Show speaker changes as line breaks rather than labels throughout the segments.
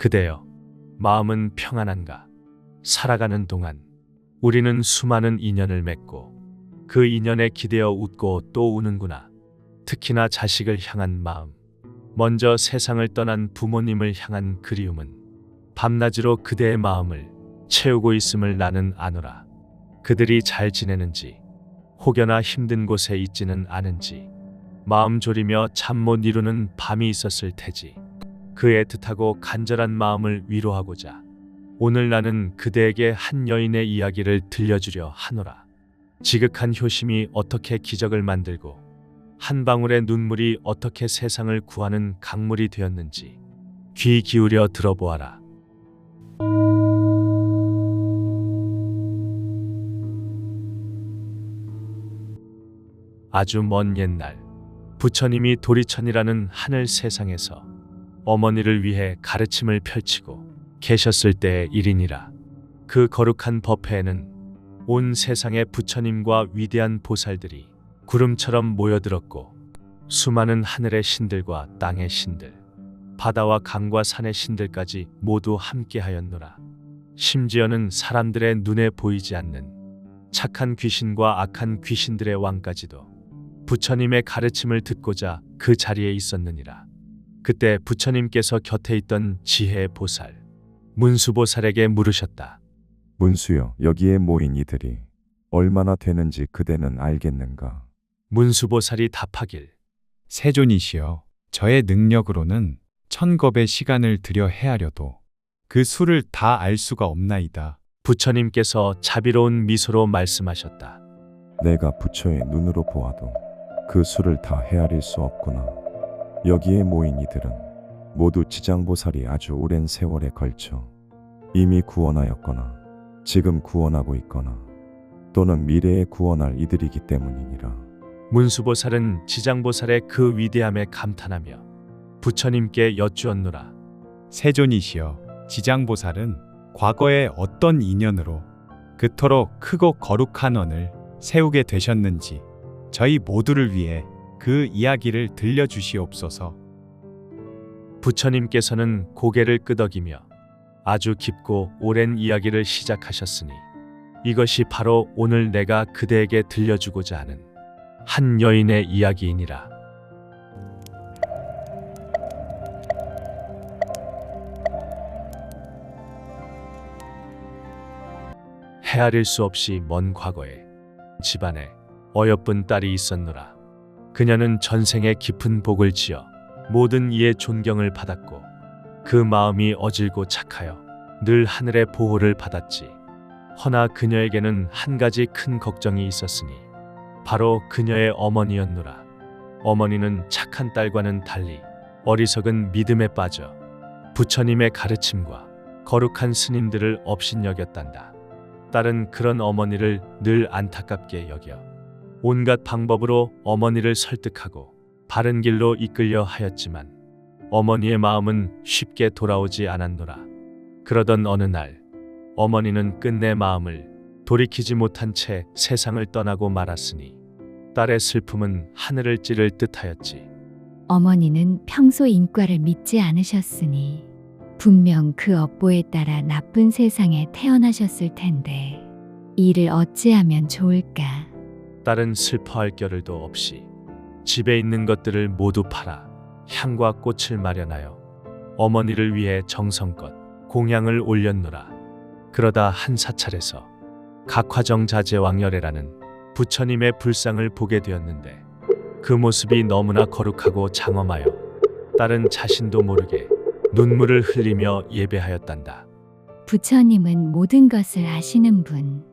그대여, 마음은 평안한가? 살아가는 동안 우리는 수많은 인연을 맺고 그 인연에 기대어 웃고 또 우는구나. 특히나 자식을 향한 마음, 먼저 세상을 떠난 부모님을 향한 그리움은 밤낮으로 그대의 마음을 채우고 있음을 나는 아노라. 그들이 잘 지내는지, 혹여나 힘든 곳에 있지는 않은지 마음 졸이며 잠 못 이루는 밤이 있었을 테지. 그 애틋하고 간절한 마음을 위로하고자 오늘 나는 그대에게 한 여인의 이야기를 들려주려 하노라. 지극한 효심이 어떻게 기적을 만들고 한 방울의 눈물이 어떻게 세상을 구하는 강물이 되었는지 귀 기울여 들어보아라. 아주 먼 옛날, 부처님이 도리천이라는 하늘 세상에서 어머니를 위해 가르침을 펼치고 계셨을 때의 일이니라. 그 거룩한 법회에는 온 세상의 부처님과 위대한 보살들이 구름처럼 모여들었고 수많은 하늘의 신들과 땅의 신들, 바다와 강과 산의 신들까지 모두 함께하였노라. 심지어는 사람들의 눈에 보이지 않는 착한 귀신과 악한 귀신들의 왕까지도 부처님의 가르침을 듣고자 그 자리에 있었느니라. 그때 부처님께서 곁에 있던 지혜의 보살, 문수보살에게 물으셨다.
문수여, 여기에 모인 이들이 얼마나 되는지 그대는 알겠는가?
문수보살이 답하길,
세존이시여, 저의 능력으로는 천겁의 시간을 들여 헤아려도 그 수를 다 알 수가 없나이다.
부처님께서 자비로운 미소로 말씀하셨다.
내가 부처의 눈으로 보아도 그 수를 다 헤아릴 수 없구나. 여기에 모인 이들은 모두 지장보살이 아주 오랜 세월에 걸쳐 이미 구원하였거나 지금 구원하고 있거나 또는 미래에 구원할 이들이기 때문이니라.
문수보살은 지장보살의 그 위대함에 감탄하며 부처님께 여쭈었노라.
세존이시여, 지장보살은 과거에 어떤 인연으로 그토록 크고 거룩한 원을 세우게 되셨는지 저희 모두를 위해 그 이야기를 들려주시옵소서.
부처님께서는 고개를 끄덕이며 아주 깊고 오랜 이야기를 시작하셨으니 이것이 바로 오늘 내가 그대에게 들려주고자 하는 한 여인의 이야기이니라. 헤아릴 수 없이 먼 과거에 집안에 어여쁜 딸이 있었노라. 그녀는 전생에 깊은 복을 지어 모든 이의 존경을 받았고 그 마음이 어질고 착하여 늘 하늘의 보호를 받았지. 허나 그녀에게는 한 가지 큰 걱정이 있었으니 바로 그녀의 어머니였노라. 어머니는 착한 딸과는 달리 어리석은 믿음에 빠져 부처님의 가르침과 거룩한 스님들을 업신여겼단다. 딸은 그런 어머니를 늘 안타깝게 여겨 온갖 방법으로 어머니를 설득하고 바른 길로 이끌려 하였지만 어머니의 마음은 쉽게 돌아오지 않았노라. 그러던 어느 날 어머니는 끝내 마음을 돌이키지 못한 채 세상을 떠나고 말았으니 딸의 슬픔은 하늘을 찌를 듯하였지.
어머니는 평소 인과를 믿지 않으셨으니 분명 그 업보에 따라 나쁜 세상에 태어나셨을 텐데 이를 어찌하면 좋을까?
딸은 슬퍼할 겨를도 없이 집에 있는 것들을 모두 팔아 향과 꽃을 마련하여 어머니를 위해 정성껏 공양을 올렸노라. 그러다 한 사찰에서 각화정자제왕열애라는 부처님의 불상을 보게 되었는데 그 모습이 너무나 거룩하고 장엄하여 딸은 자신도 모르게 눈물을 흘리며 예배하였단다.
부처님은 모든 것을 아시는 분.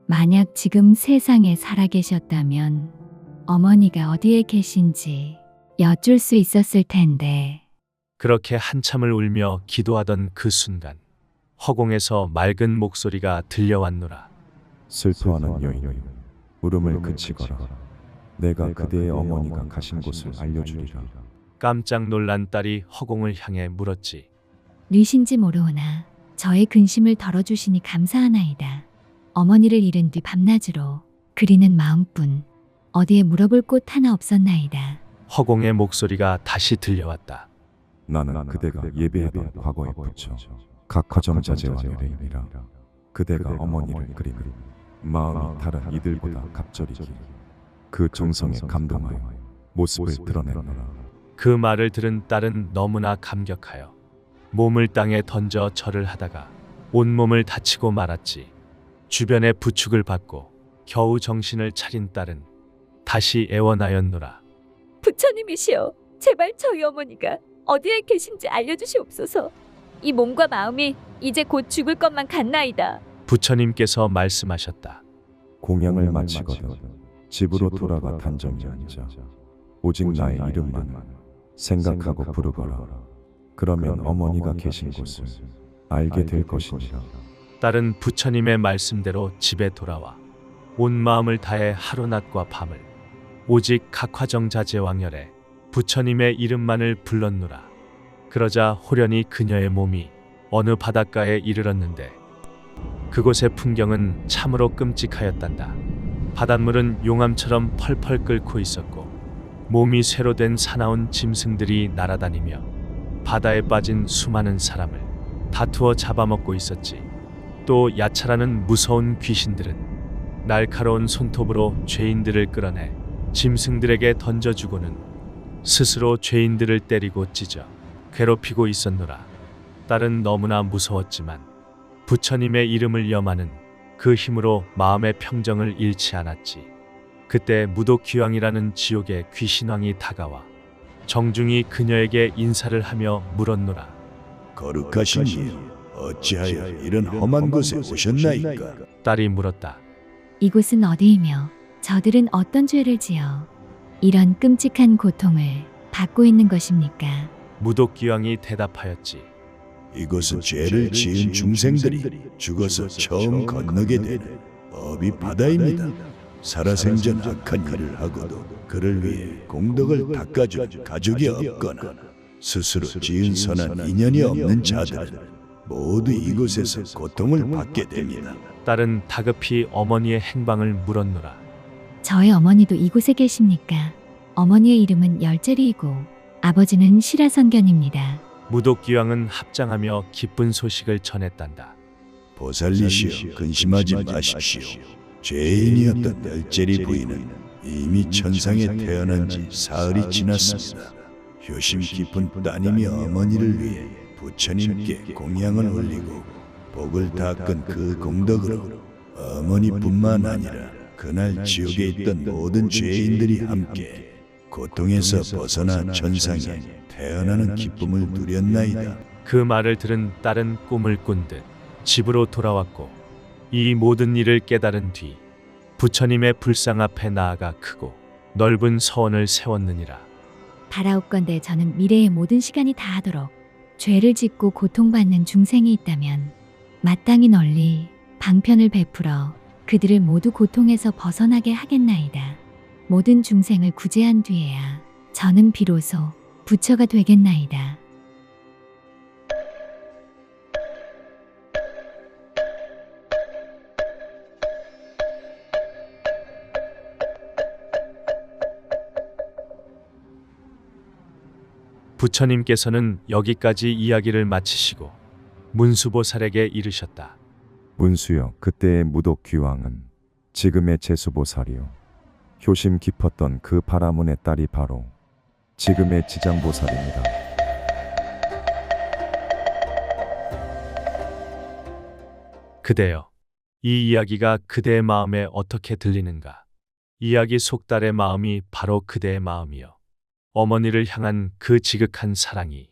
만약 지금 세상에 살아계셨다면 어머니가 어디에 계신지 여쭐 수 있었을 텐데.
그렇게 한참을 울며 기도하던 그 순간 허공에서 맑은 목소리가 들려왔노라.
슬퍼하는 여인여, 울음을 그치거라. 내가 그대의 어머니가 가신 곳을 알려주리라.
깜짝 놀란 딸이 허공을 향해 물었지.
누이신지 모르오나 저의 근심을 덜어주시니 감사하나이다. 어머니를 잃은 뒤 밤낮으로 그리는 마음뿐 어디에 물어볼 곳 하나 없었나이다.
허공의 목소리가 다시 들려왔다.
나는 그대가 예배하던 과거의 부처 각화정자재와 연예인이라 그대가 어머니를 그리는 마음이 다른 이들보다 갑절이기 그 정성에 감동하여 모습을 드러내노라.
그 말을 들은 딸은 너무나 감격하여 몸을 땅에 던져 절을 하다가 온몸을 다치고 말았지. 주변의 부축을 받고 겨우 정신을 차린 딸은 다시 애원하였노라.
부처님이시여, 제발 저희 어머니가 어디에 계신지 알려주시옵소서. 이 몸과 마음이 이제 곧 죽을 것만 같나이다.
부처님께서 말씀하셨다.
공양을 마치거든 집으로 돌아가 단정히 앉아 오직 나의 이름만 생각하고 부르거라. 그러면 어머니가 계신 곳을 알게 될 것이니라.
딸은 부처님의 말씀대로 집에 돌아와 온 마음을 다해 하루낮과 밤을 오직 각화정자재왕열에 부처님의 이름만을 불렀노라. 그러자 호련히 그녀의 몸이 어느 바닷가에 이르렀는데 그곳의 풍경은 참으로 끔찍하였단다. 바닷물은 용암처럼 펄펄 끓고 있었고 몸이 쇠로 된 사나운 짐승들이 날아다니며 바다에 빠진 수많은 사람을 다투어 잡아먹고 있었지. 또 야차라는 무서운 귀신들은 날카로운 손톱으로 죄인들을 끌어내 짐승들에게 던져주고는 스스로 죄인들을 때리고 찢어 괴롭히고 있었노라. 딸은 너무나 무서웠지만 부처님의 이름을 염하는 그 힘으로 마음의 평정을 잃지 않았지. 그때 무독귀왕이라는 지옥의 귀신왕이 다가와 정중히 그녀에게 인사를 하며 물었노라.
거룩하신 이여, 어찌하여 이런 험한 곳에 오셨나이까?
딸이 물었다.
이곳은 어디이며 저들은 어떤 죄를 지어 이런 끔찍한 고통을 받고 있는 것입니까?
무독귀왕이 대답하였지.
이곳은 죄를 지은 중생들이 죽어서 처음 건너게 되는 법이 바다입니다. 살아생전 악한 일을 하고도 그를 위해 공덕을 닦아준 가족이 없거나 스스로 지은 선한 인연이 없는 자들은 모두 이곳에서 고통을 받게 됩니다.
딸은 다급히 어머니의 행방을 물었노라.
저의 어머니도 이곳에 계십니까? 어머니의 이름은 열재리이고 아버지는 시라선견입니다.
무독귀왕은 합장하며 기쁜 소식을 전했단다.
보살리시여, 근심하지 마십시오. 죄인이었던 열재리 부인은 이미 천상에 태어난 지 사흘이 지났습니다. 효심 깊은 따님이 어머니를 위해 부처님께 공양을 올리고 복을 닦은 그 공덕으로 어머니뿐만 아니라 그날 지옥에 있던 모든 죄인들이 함께 고통에서 벗어나 천상에 태어나는 기쁨을 누렸나이다.
그 말을 들은 딸은 꿈을 꾼 듯 집으로 돌아왔고 이 모든 일을 깨달은 뒤 부처님의 불상 앞에 나아가 크고 넓은 서원을 세웠느니라.
바라옵건대 저는 미래의 모든 시간이 다하도록 죄를 짓고 고통받는 중생이 있다면 마땅히 널리 방편을 베풀어 그들을 모두 고통에서 벗어나게 하겠나이다. 모든 중생을 구제한 뒤에야 저는 비로소 부처가 되겠나이다.
부처님께서는 여기까지 이야기를 마치시고 문수보살에게 이르셨다.
문수여, 그때의 무독귀왕은 지금의 제수보살이요 효심 깊었던 그 바라문의 딸이 바로 지금의 지장보살입니다.
그대여, 이 이야기가 그대의 마음에 어떻게 들리는가? 이야기 속 딸의 마음이 바로 그대의 마음이요. 어머니를 향한 그 지극한 사랑이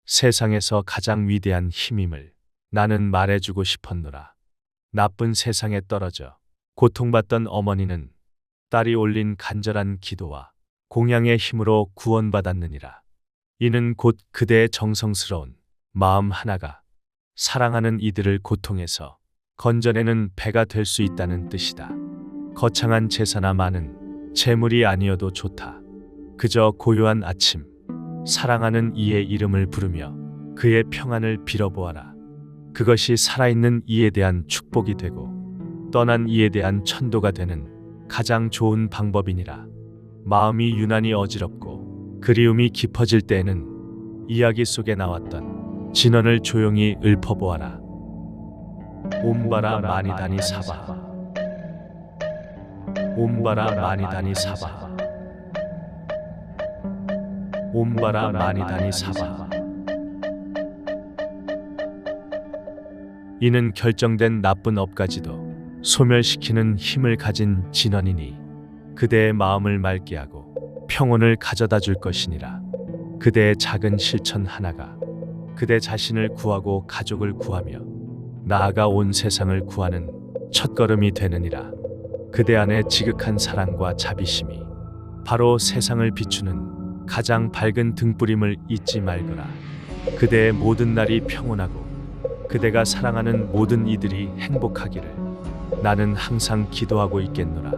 세상에서 가장 위대한 힘임을 나는 말해주고 싶었노라. 나쁜 세상에 떨어져 고통받던 어머니는 딸이 올린 간절한 기도와 공양의 힘으로 구원받았느니라. 이는 곧 그대의 정성스러운 마음 하나가 사랑하는 이들을 고통에서 건져내는 배가 될 수 있다는 뜻이다. 거창한 제사나 많은 재물이 아니어도 좋다. 그저 고요한 아침, 사랑하는 이의 이름을 부르며 그의 평안을 빌어보아라. 그것이 살아있는 이에 대한 축복이 되고 떠난 이에 대한 천도가 되는 가장 좋은 방법이니라. 마음이 유난히 어지럽고 그리움이 깊어질 때에는 이야기 속에 나왔던 진언을 조용히 읊어보아라. 옴바라 마니다니 사바. 옴바라 마니다니 사바. 옴바라 마니다니 사바. 이는 결정된 나쁜 업까지도 소멸시키는 힘을 가진 진언이니 그대의 마음을 맑게 하고 평온을 가져다 줄 것이니라. 그대의 작은 실천 하나가 그대 자신을 구하고 가족을 구하며 나아가 온 세상을 구하는 첫걸음이 되느니라. 그대 안의 지극한 사랑과 자비심이 바로 세상을 비추는 가장 밝은 등불임을 잊지 말거라. 그대의 모든 날이 평온하고 그대가 사랑하는 모든 이들이 행복하기를 나는 항상 기도하고 있겠노라.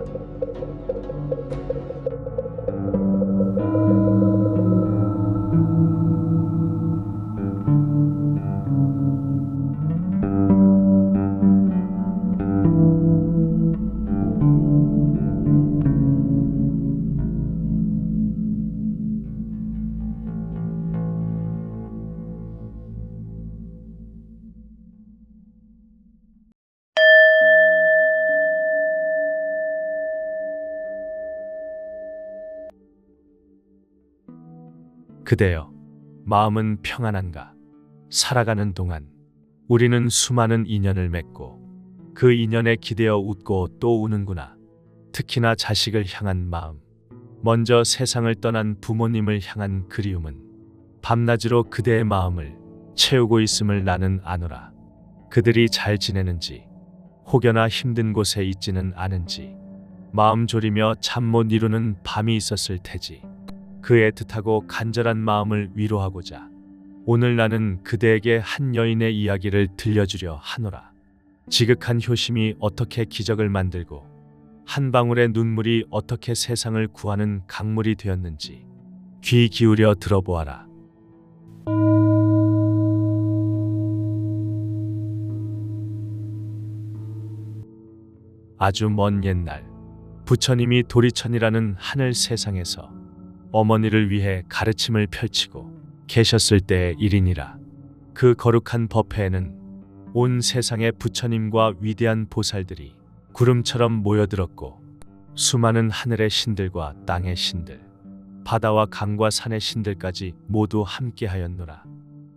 그대여, 마음은 평안한가? 살아가는 동안 우리는 수많은 인연을 맺고 그 인연에 기대어 웃고 또 우는구나. 특히나 자식을 향한 마음, 먼저 세상을 떠난 부모님을 향한 그리움은 밤낮으로 그대의 마음을 채우고 있음을 나는 아노라. 그들이 잘 지내는지 혹여나 힘든 곳에 있지는 않은지 마음 졸이며 잠 못 이루는 밤이 있었을 테지. 그 애틋하고 간절한 마음을 위로하고자 오늘 나는 그대에게 한 여인의 이야기를 들려주려 하노라. 지극한 효심이 어떻게 기적을 만들고 한 방울의 눈물이 어떻게 세상을 구하는 강물이 되었는지 귀 기울여 들어보아라. 아주 먼 옛날 부처님이 도리천이라는 하늘 세상에서 어머니를 위해 가르침을 펼치고 계셨을 때의 일이니라. 그 거룩한 법회에는 온 세상의 부처님과 위대한 보살들이 구름처럼 모여들었고 수많은 하늘의 신들과 땅의 신들, 바다와 강과 산의 신들까지 모두 함께하였노라.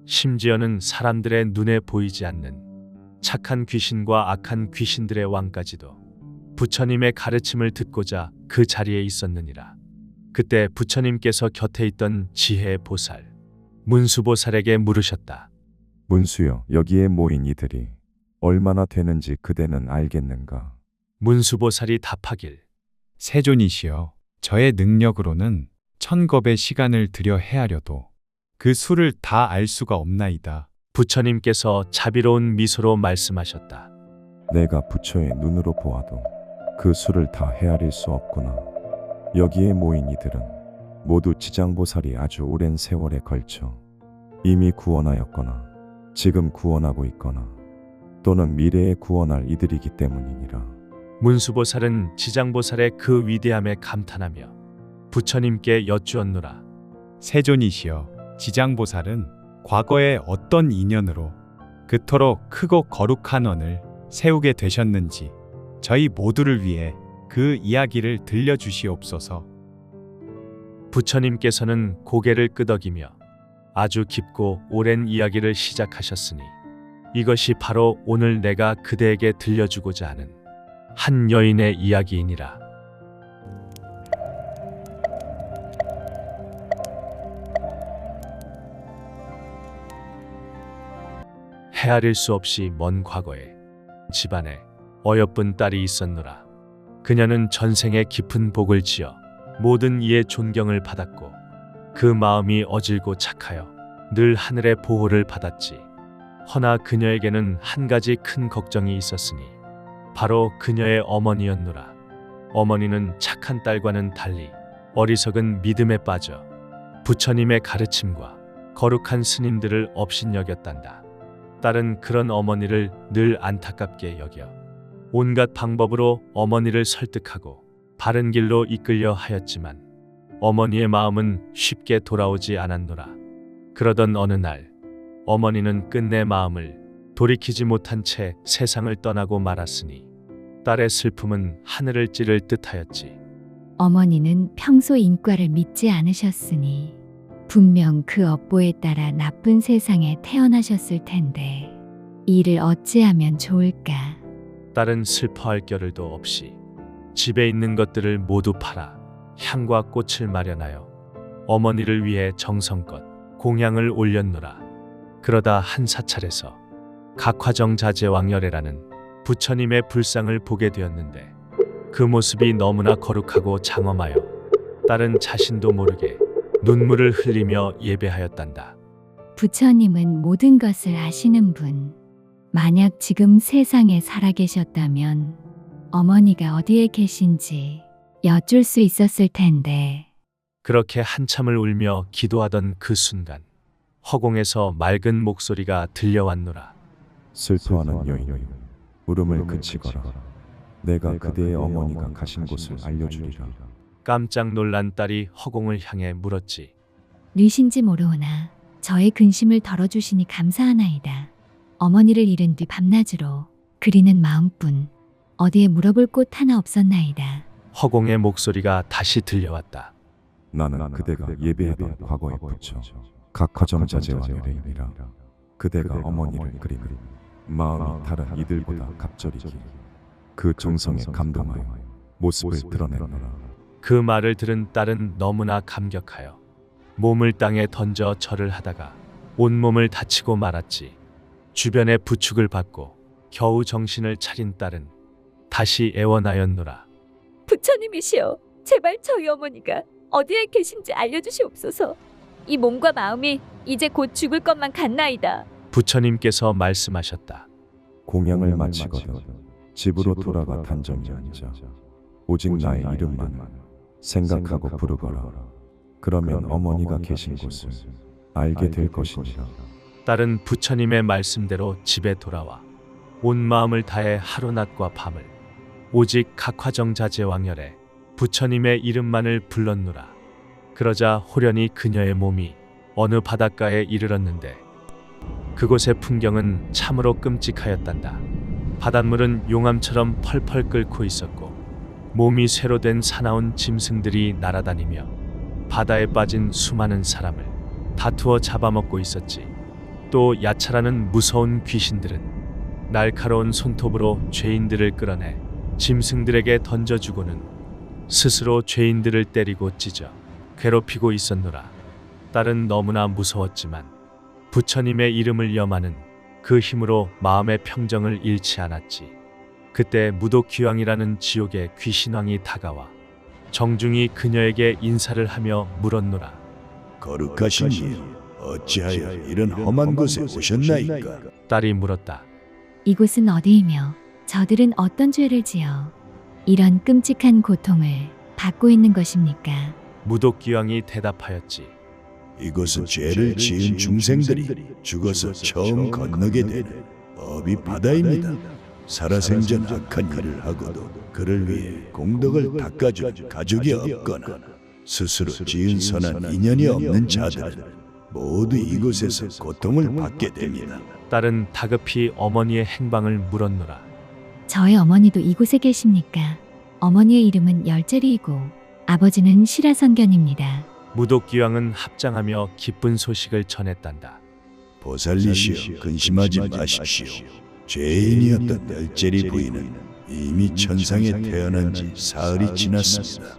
심지어는 사람들의 눈에 보이지 않는 착한 귀신과 악한 귀신들의 왕까지도 부처님의 가르침을 듣고자 그 자리에 있었느니라. 그때 부처님께서 곁에 있던 지혜의 보살, 문수보살에게 물으셨다.
문수여, 여기에 모인 이들이 얼마나 되는지 그대는 알겠는가?
문수보살이 답하길.
세존이시여, 저의 능력으로는 1000겁의 시간을 들여 헤아려도 그 수를 다 알 수가 없나이다.
부처님께서 자비로운 미소로 말씀하셨다.
내가 부처의 눈으로 보아도 그 수를 다 헤아릴 수 없구나. 여기에 모인 이들은 모두 지장보살이 아주 오랜 세월에 걸쳐 이미 구원하였거나 지금 구원하고 있거나 또는 미래에 구원할 이들이기 때문이니라.
문수보살은 지장보살의 그 위대함에 감탄하며 부처님께 여쭈었노라.
세존이시여, 지장보살은 과거에 어떤 인연으로 그토록 크고 거룩한 원을 세우게 되셨는지 저희 모두를 위해 그 이야기를 들려주시옵소서.
부처님께서는 고개를 끄덕이며 아주 깊고 오랜 이야기를 시작하셨으니 이것이 바로 오늘 내가 그대에게 들려주고자 하는 한 여인의 이야기이니라. 헤아릴 수 없이 먼 과거에 집안에 어여쁜 딸이 있었노라. 그녀는 전생에 깊은 복을 지어 모든 이의 존경을 받았고 그 마음이 어질고 착하여 늘 하늘의 보호를 받았지. 허나 그녀에게는 한 가지 큰 걱정이 있었으니 바로 그녀의 어머니였노라. 어머니는 착한 딸과는 달리 어리석은 믿음에 빠져 부처님의 가르침과 거룩한 스님들을 업신여겼단다. 딸은 그런 어머니를 늘 안타깝게 여겨 온갖 방법으로 어머니를 설득하고 바른 길로 이끌려 하였지만 어머니의 마음은 쉽게 돌아오지 않았노라. 그러던 어느 날 어머니는 끝내 마음을 돌이키지 못한 채 세상을 떠나고 말았으니 딸의 슬픔은 하늘을 찌를 듯하였지.
어머니는 평소 인과를 믿지 않으셨으니 분명 그 업보에 따라 나쁜 세상에 태어나셨을 텐데 이를 어찌하면 좋을까?
딸은 슬퍼할 겨를도 없이 집에 있는 것들을 모두 팔아 향과 꽃을 마련하여 어머니를 위해 정성껏 공양을 올렸노라. 그러다 한 사찰에서 각화정자제왕열애라는 부처님의 불상을 보게 되었는데 그 모습이 너무나 거룩하고 장엄하여 딸은 자신도 모르게 눈물을 흘리며 예배하였단다.
부처님은 모든 것을 아시는 분. 만약 지금 세상에 살아계셨다면 어머니가 어디에 계신지 여쭐 수 있었을 텐데.
그렇게 한참을 울며 기도하던 그 순간 허공에서 맑은 목소리가 들려왔노라.
슬퍼하는 여인, 울음을 그치거라. 내가 그대의 어머니가 가신 곳을 알려주리라.
깜짝 놀란 딸이 허공을 향해 물었지.
누이신지 모르오나 저의 근심을 덜어주시니 감사하나이다. 어머니를 잃은 뒤 밤낮으로 그리는 마음뿐 어디에 물어볼 곳 하나 없었나이다.
허공의 목소리가 다시 들려왔다.
나는 그대가 예배하던 과거의 부처 각화정자제왕열애이니라. 그대가 어머니를 그리는 마음이 다른 이들보다 갑절이기 그 정성에 감동하여 모습을 드러내노라.
그 말을 들은 딸은 너무나 감격하여 몸을 땅에 던져 절을 하다가 온몸을 다치고 말았지. 주변의 부축을 받고 겨우 정신을 차린 딸은 다시 애원하였노라.
부처님이시여, 제발 저희 어머니가 어디에 계신지 알려주시옵소서. 이 몸과 마음이 이제 곧 죽을 것만 같나이다.
부처님께서 말씀하셨다.
공양을 마치거든 집으로 돌아가 단정히 앉아 오직 나의 이름만 생각하고 부르거라. 그러면 어머니가 계신 곳을 알게 될 것이니라.
딸은 부처님의 말씀대로 집에 돌아와 온 마음을 다해 하루낮과 밤을 오직 각화정자제왕열애 부처님의 이름만을 불렀노라. 그러자 호련히 그녀의 몸이 어느 바닷가에 이르렀는데 그곳의 풍경은 참으로 끔찍하였단다. 바닷물은 용암처럼 펄펄 끓고 있었고 몸이 쇠로 된 사나운 짐승들이 날아다니며 바다에 빠진 수많은 사람을 다투어 잡아먹고 있었지. 또 야차라는 무서운 귀신들은 날카로운 손톱으로 죄인들을 끌어내 짐승들에게 던져주고는 스스로 죄인들을 때리고 찢어 괴롭히고 있었노라. 딸은 너무나 무서웠지만 부처님의 이름을 염하는 그 힘으로 마음의 평정을 잃지 않았지. 그때 무독귀왕이라는 지옥의 귀신왕이 다가와 정중히 그녀에게 인사를 하며 물었노라.
거룩하신 이여, 어찌하여 이런 험한 곳에 오셨나이까?
딸이 물었다.
이곳은 어디이며 저들은 어떤 죄를 지어 이런 끔찍한 고통을 받고 있는 것입니까?
무독귀왕이 대답하였지.
이곳은 죄를 지은 중생들이 죽어서 처음 건너게 되는 업이 바다입니다. 살아생전 악한 일을 하고도 그를 위해 공덕을 닦아준 가족이 없거나 스스로 지은 선한 인연이 없는 자들은 모두 이곳에서 고통을 받게 됩니다.
딸은 다급히 어머니의 행방을 물었노라.
저의 어머니도 이곳에 계십니까? 어머니의 이름은 열재리이고 아버지는 시라성견입니다.
무독귀왕은 합장하며 기쁜 소식을 전했단다.
보살리시여, 근심하지 마십시오. 죄인이었던 열재리 부인은 이미 천상에 태어난 지 사흘이 지났습니다.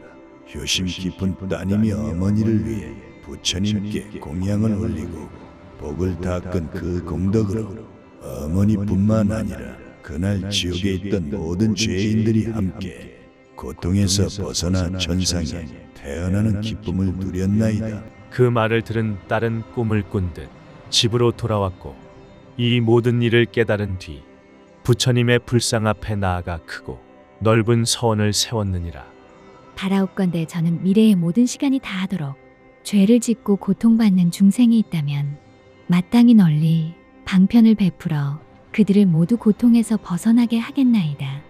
효심 깊은 따님이 어머니를 위해 부처님께 공양을 올리고 복을 닦은 그 공덕으로 어머니뿐만 아니라 그날 지옥에 있던 모든 죄인들이 함께 고통에서 벗어나 천상에 태어나는 기쁨을 누렸나이다.
그 말을 들은 딸은 꿈을 꾼 듯 집으로 돌아왔고 이 모든 일을 깨달은 뒤 부처님의 불상 앞에 나아가 크고 넓은 서원을 세웠느니라.
바라옵건대 저는 미래의 모든 시간이 다하도록 죄를 짓고 고통받는 중생이 있다면 마땅히 널리 방편을 베풀어 그들을 모두 고통에서 벗어나게 하겠나이다.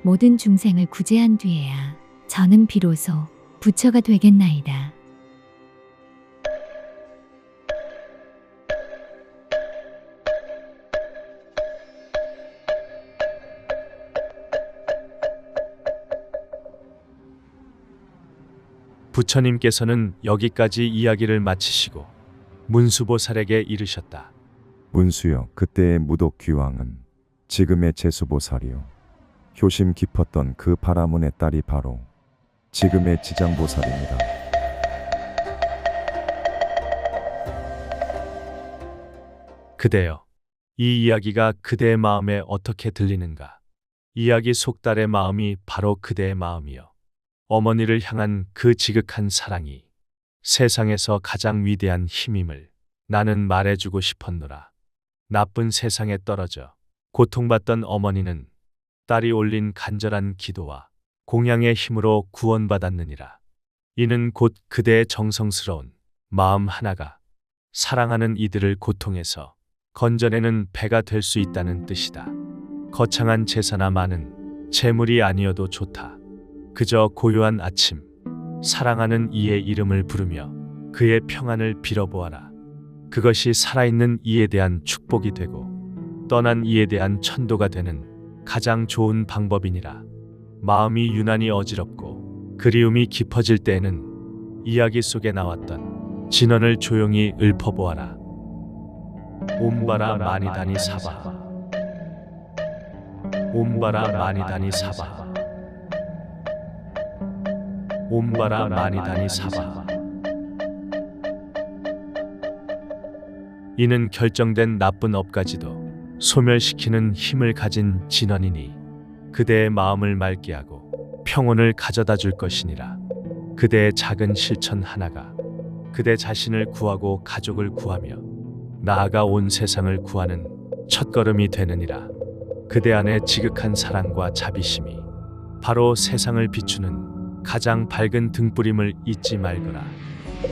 모든 중생을 구제한 뒤에야 저는 비로소 부처가 되겠나이다.
부처님께서는 여기까지 이야기를 마치시고 문수보살에게 이르셨다.
문수여, 그때의 무독 귀왕은 지금의 제수보살이요. 효심 깊었던 그 바라문의 딸이 바로 지금의 지장보살입니다.
그대여, 이 이야기가 그대의 마음에 어떻게 들리는가? 이야기 속달의 마음이 바로 그대의 마음이요. 어머니를 향한 그 지극한 사랑이 세상에서 가장 위대한 힘임을 나는 말해주고 싶었노라. 나쁜 세상에 떨어져 고통받던 어머니는 딸이 올린 간절한 기도와 공양의 힘으로 구원받았느니라. 이는 곧 그대의 정성스러운 마음 하나가 사랑하는 이들을 고통에서 건져내는 배가 될 수 있다는 뜻이다. 거창한 제사나 많은 재물이 아니어도 좋다. 그저 고요한 아침, 사랑하는 이의 이름을 부르며 그의 평안을 빌어보아라. 그것이 살아있는 이에 대한 축복이 되고 떠난 이에 대한 천도가 되는 가장 좋은 방법이니라. 마음이 유난히 어지럽고 그리움이 깊어질 때에는 이야기 속에 나왔던 진언을 조용히 읊어보아라. 옴바라 마니다니 사바, 옴바라 마니다니 사바, 옴바라 마니다니 사바. 이는 결정된 나쁜 업까지도 소멸시키는 힘을 가진 진언이니 그대의 마음을 맑게 하고 평온을 가져다 줄 것이니라. 그대의 작은 실천 하나가 그대 자신을 구하고 가족을 구하며 나아가 온 세상을 구하는 첫걸음이 되느니라. 그대 안의 지극한 사랑과 자비심이 바로 세상을 비추는 가장 밝은 등불임을 잊지 말거라.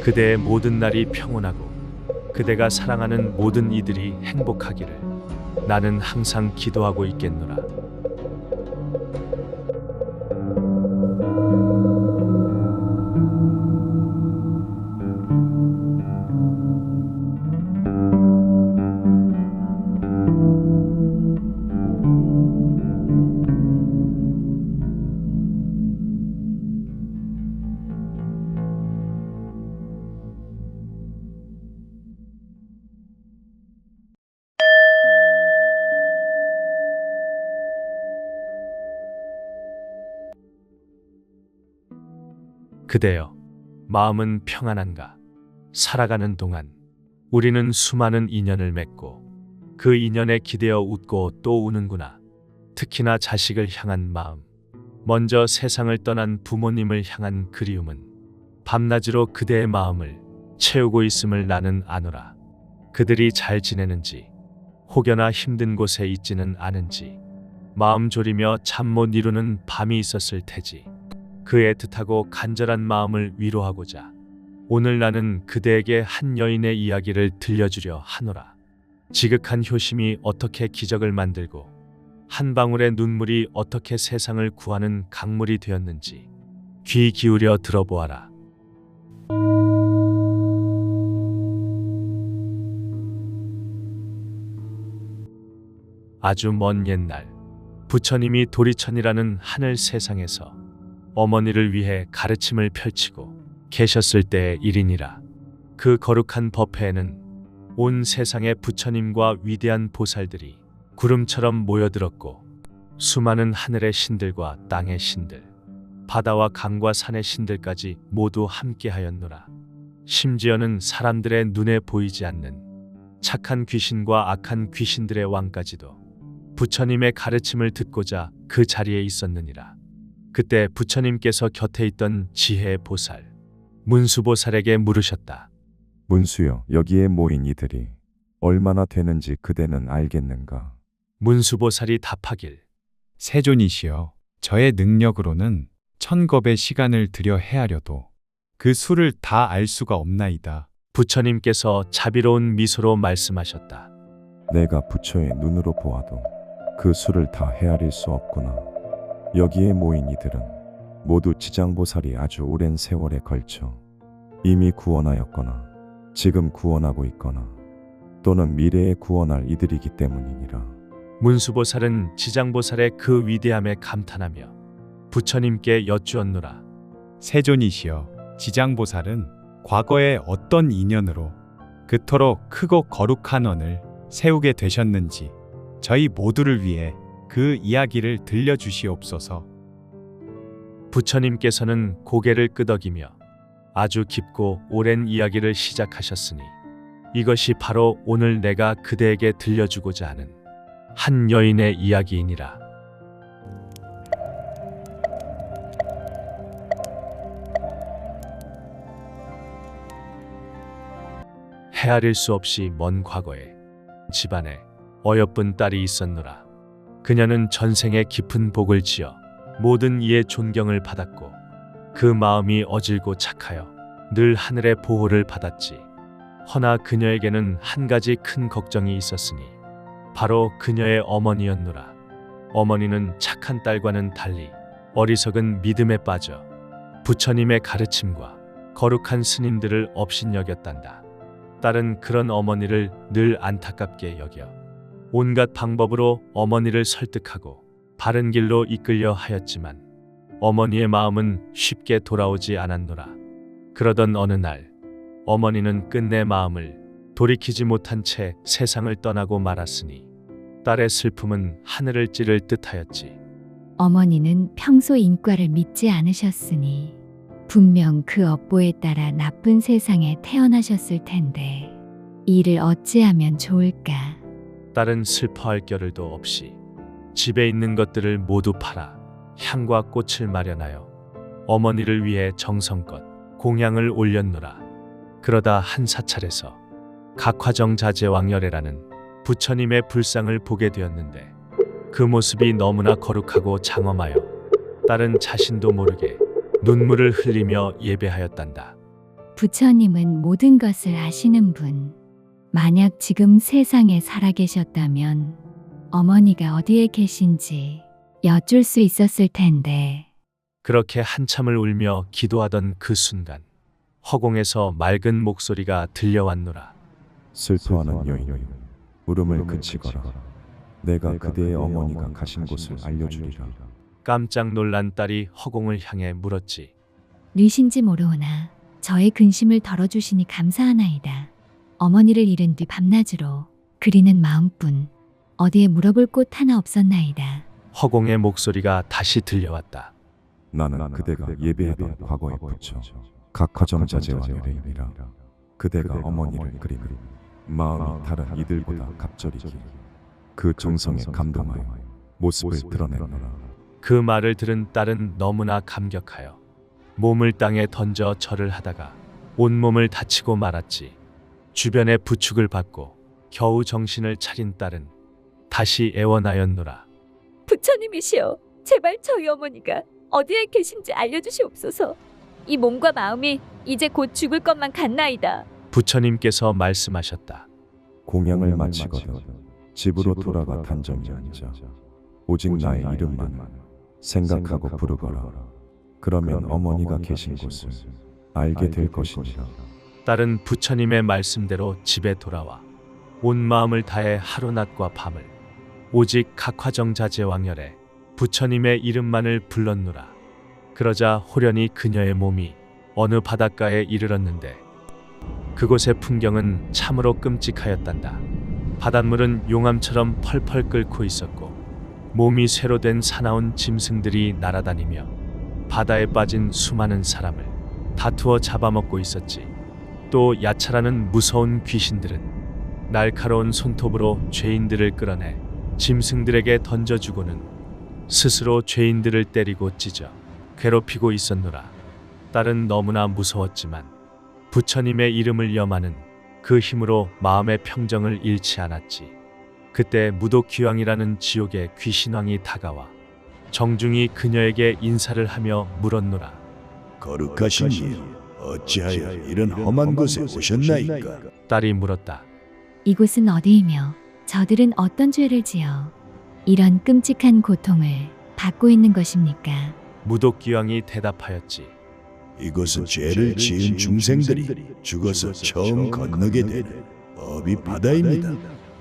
그대의 모든 날이 평온하고 그대가 사랑하는 모든 이들이 행복하기를 나는 항상 기도하고 있겠노라. 그대여, 마음은 평안한가? 살아가는 동안 우리는 수많은 인연을 맺고 그 인연에 기대어 웃고 또 우는구나. 특히나 자식을 향한 마음, 먼저 세상을 떠난 부모님을 향한 그리움은 밤낮으로 그대의 마음을 채우고 있음을 나는 아노라. 그들이 잘 지내는지 혹여나 힘든 곳에 있지는 않은지 마음 졸이며 잠 못 이루는 밤이 있었을 테지. 그 애틋하고 간절한 마음을 위로하고자 오늘 나는 그대에게 한 여인의 이야기를 들려주려 하노라. 지극한 효심이 어떻게 기적을 만들고 한 방울의 눈물이 어떻게 세상을 구하는 강물이 되었는지 귀 기울여 들어보아라. 아주 먼 옛날 부처님이 도리천이라는 하늘 세상에서 어머니를 위해 가르침을 펼치고 계셨을 때의 일이니라. 그 거룩한 법회에는 온 세상의 부처님과 위대한 보살들이 구름처럼 모여들었고 수많은 하늘의 신들과 땅의 신들, 바다와 강과 산의 신들까지 모두 함께하였노라. 심지어는 사람들의 눈에 보이지 않는 착한 귀신과 악한 귀신들의 왕까지도 부처님의 가르침을 듣고자 그 자리에 있었느니라. 그때 부처님께서 곁에 있던 지혜의 보살, 문수보살에게 물으셨다.
문수여, 여기에 모인 이들이 얼마나 되는지 그대는 알겠는가?
문수보살이 답하길.
세존이시여, 저의 능력으로는 1000겁의 시간을 들여 헤아려도 그 수를 다 알 수가 없나이다.
부처님께서 자비로운 미소로 말씀하셨다.
내가 부처의 눈으로 보아도 그 수를 다 헤아릴 수 없구나. 여기에 모인 이들은 모두 지장보살이 아주 오랜 세월에 걸쳐 이미 구원하였거나 지금 구원하고 있거나 또는 미래에 구원할 이들이기 때문이니라.
문수보살은 지장보살의 그 위대함에 감탄하며 부처님께 여쭈었노라.
세존이시여, 지장보살은 과거에 어떤 인연으로 그토록 크고 거룩한 원을 세우게 되셨는지 저희 모두를 위해 그 이야기를 들려주시옵소서.
부처님께서는 고개를 끄덕이며 아주 깊고 오랜 이야기를 시작하셨으니 이것이 바로 오늘 내가 그대에게 들려주고자 하는 한 여인의 이야기이니라. 헤아릴 수 없이 먼 과거에 집안에 어여쁜 딸이 있었노라. 그녀는 전생에 깊은 복을 지어 모든 이의 존경을 받았고 그 마음이 어질고 착하여 늘 하늘의 보호를 받았지. 허나 그녀에게는 한 가지 큰 걱정이 있었으니 바로 그녀의 어머니였노라. 어머니는 착한 딸과는 달리 어리석은 믿음에 빠져 부처님의 가르침과 거룩한 스님들을 업신여겼단다. 딸은 그런 어머니를 늘 안타깝게 여겨 온갖 방법으로 어머니를 설득하고 바른 길로 이끌려 하였지만 어머니의 마음은 쉽게 돌아오지 않았노라. 그러던 어느 날 어머니는 끝내 마음을 돌이키지 못한 채 세상을 떠나고 말았으니 딸의 슬픔은 하늘을 찌를 듯하였지.
어머니는 평소 인과를 믿지 않으셨으니 분명 그 업보에 따라 나쁜 세상에 태어나셨을 텐데 이를 어찌하면 좋을까?
딸은 슬퍼할 겨를도 없이 집에 있는 것들을 모두 팔아 향과 꽃을 마련하여 어머니를 위해 정성껏 공양을 올렸노라. 그러다 한 사찰에서 각화정자제왕열애라는 부처님의 불상을 보게 되었는데 그 모습이 너무나 거룩하고 장엄하여 딸은 자신도 모르게 눈물을 흘리며 예배하였단다.
부처님은 모든 것을 아시는 분. 만약 지금 세상에 살아계셨다면 어머니가 어디에 계신지 여쭐 수 있었을 텐데.
그렇게 한참을 울며 기도하던 그 순간 허공에서 맑은 목소리가 들려왔노라.
슬퍼하는 여인, 울음을 그치거라. 내가 그대의 어머니가 가신 곳을 알려주리라.
깜짝 놀란 딸이 허공을 향해 물었지.
누이신지 모르오나 저의 근심을 덜어주시니 감사하나이다. 어머니를 잃은 뒤 밤낮으로 그리는 마음뿐 어디에 물어볼 곳 하나 없었나이다.
허공의 목소리가 다시 들려왔다.
나는 그대가 예배하던 과거의 부처 각화정자제왕열애이니라. 그대가 어머니를 그리는 마음이 다른 이들보다 갑절이기 그 정성에 감동하여 모습을 드러내노라.
그 말을 들은 딸은 너무나 감격하여 몸을 땅에 던져 절을 하다가 온몸을 다치고 말았지. 주변의 부축을 받고 겨우 정신을 차린 딸은 다시 애원하였노라.
부처님이시여, 제발 저희 어머니가 어디에 계신지 알려주시옵소서. 이 몸과 마음이 이제 곧 죽을 것만 같나이다.
부처님께서 말씀하셨다.
공양을 마치거든 집으로 돌아가 단정히 앉아 오직 나의 이름만 생각하고 부르거라. 그러면 어머니가 계신 곳을 알게 될 것이니라.
딸은 부처님의 말씀대로 집에 돌아와 온 마음을 다해 하루낮과 밤을 오직 각화정자제왕열애 부처님의 이름만을 불렀노라. 그러자 호련히 그녀의 몸이 어느 바닷가에 이르렀는데 그곳의 풍경은 참으로 끔찍하였단다. 바닷물은 용암처럼 펄펄 끓고 있었고 몸이 쇠로 된 사나운 짐승들이 날아다니며 바다에 빠진 수많은 사람을 다투어 잡아먹고 있었지. 또 야차라는 무서운 귀신들은 날카로운 손톱으로 죄인들을 끌어내 짐승들에게 던져주고는 스스로 죄인들을 때리고 찢어 괴롭히고 있었노라. 딸은 너무나 무서웠지만 부처님의 이름을 염하는 그 힘으로 마음의 평정을 잃지 않았지. 그때 무독귀왕이라는 지옥의 귀신왕이 다가와 정중히 그녀에게 인사를 하며 물었노라.
거룩하신 이, 어찌하여 이런 험한 곳에 오셨나이까?
딸이 물었다.
이곳은 어디이며 저들은 어떤 죄를 지어 이런 끔찍한 고통을 받고 있는 것입니까?
무독귀왕이 대답하였지.
이곳은 죄를 지은 중생들이 죽어서 처음 건너게 되는 법이 바다입니다.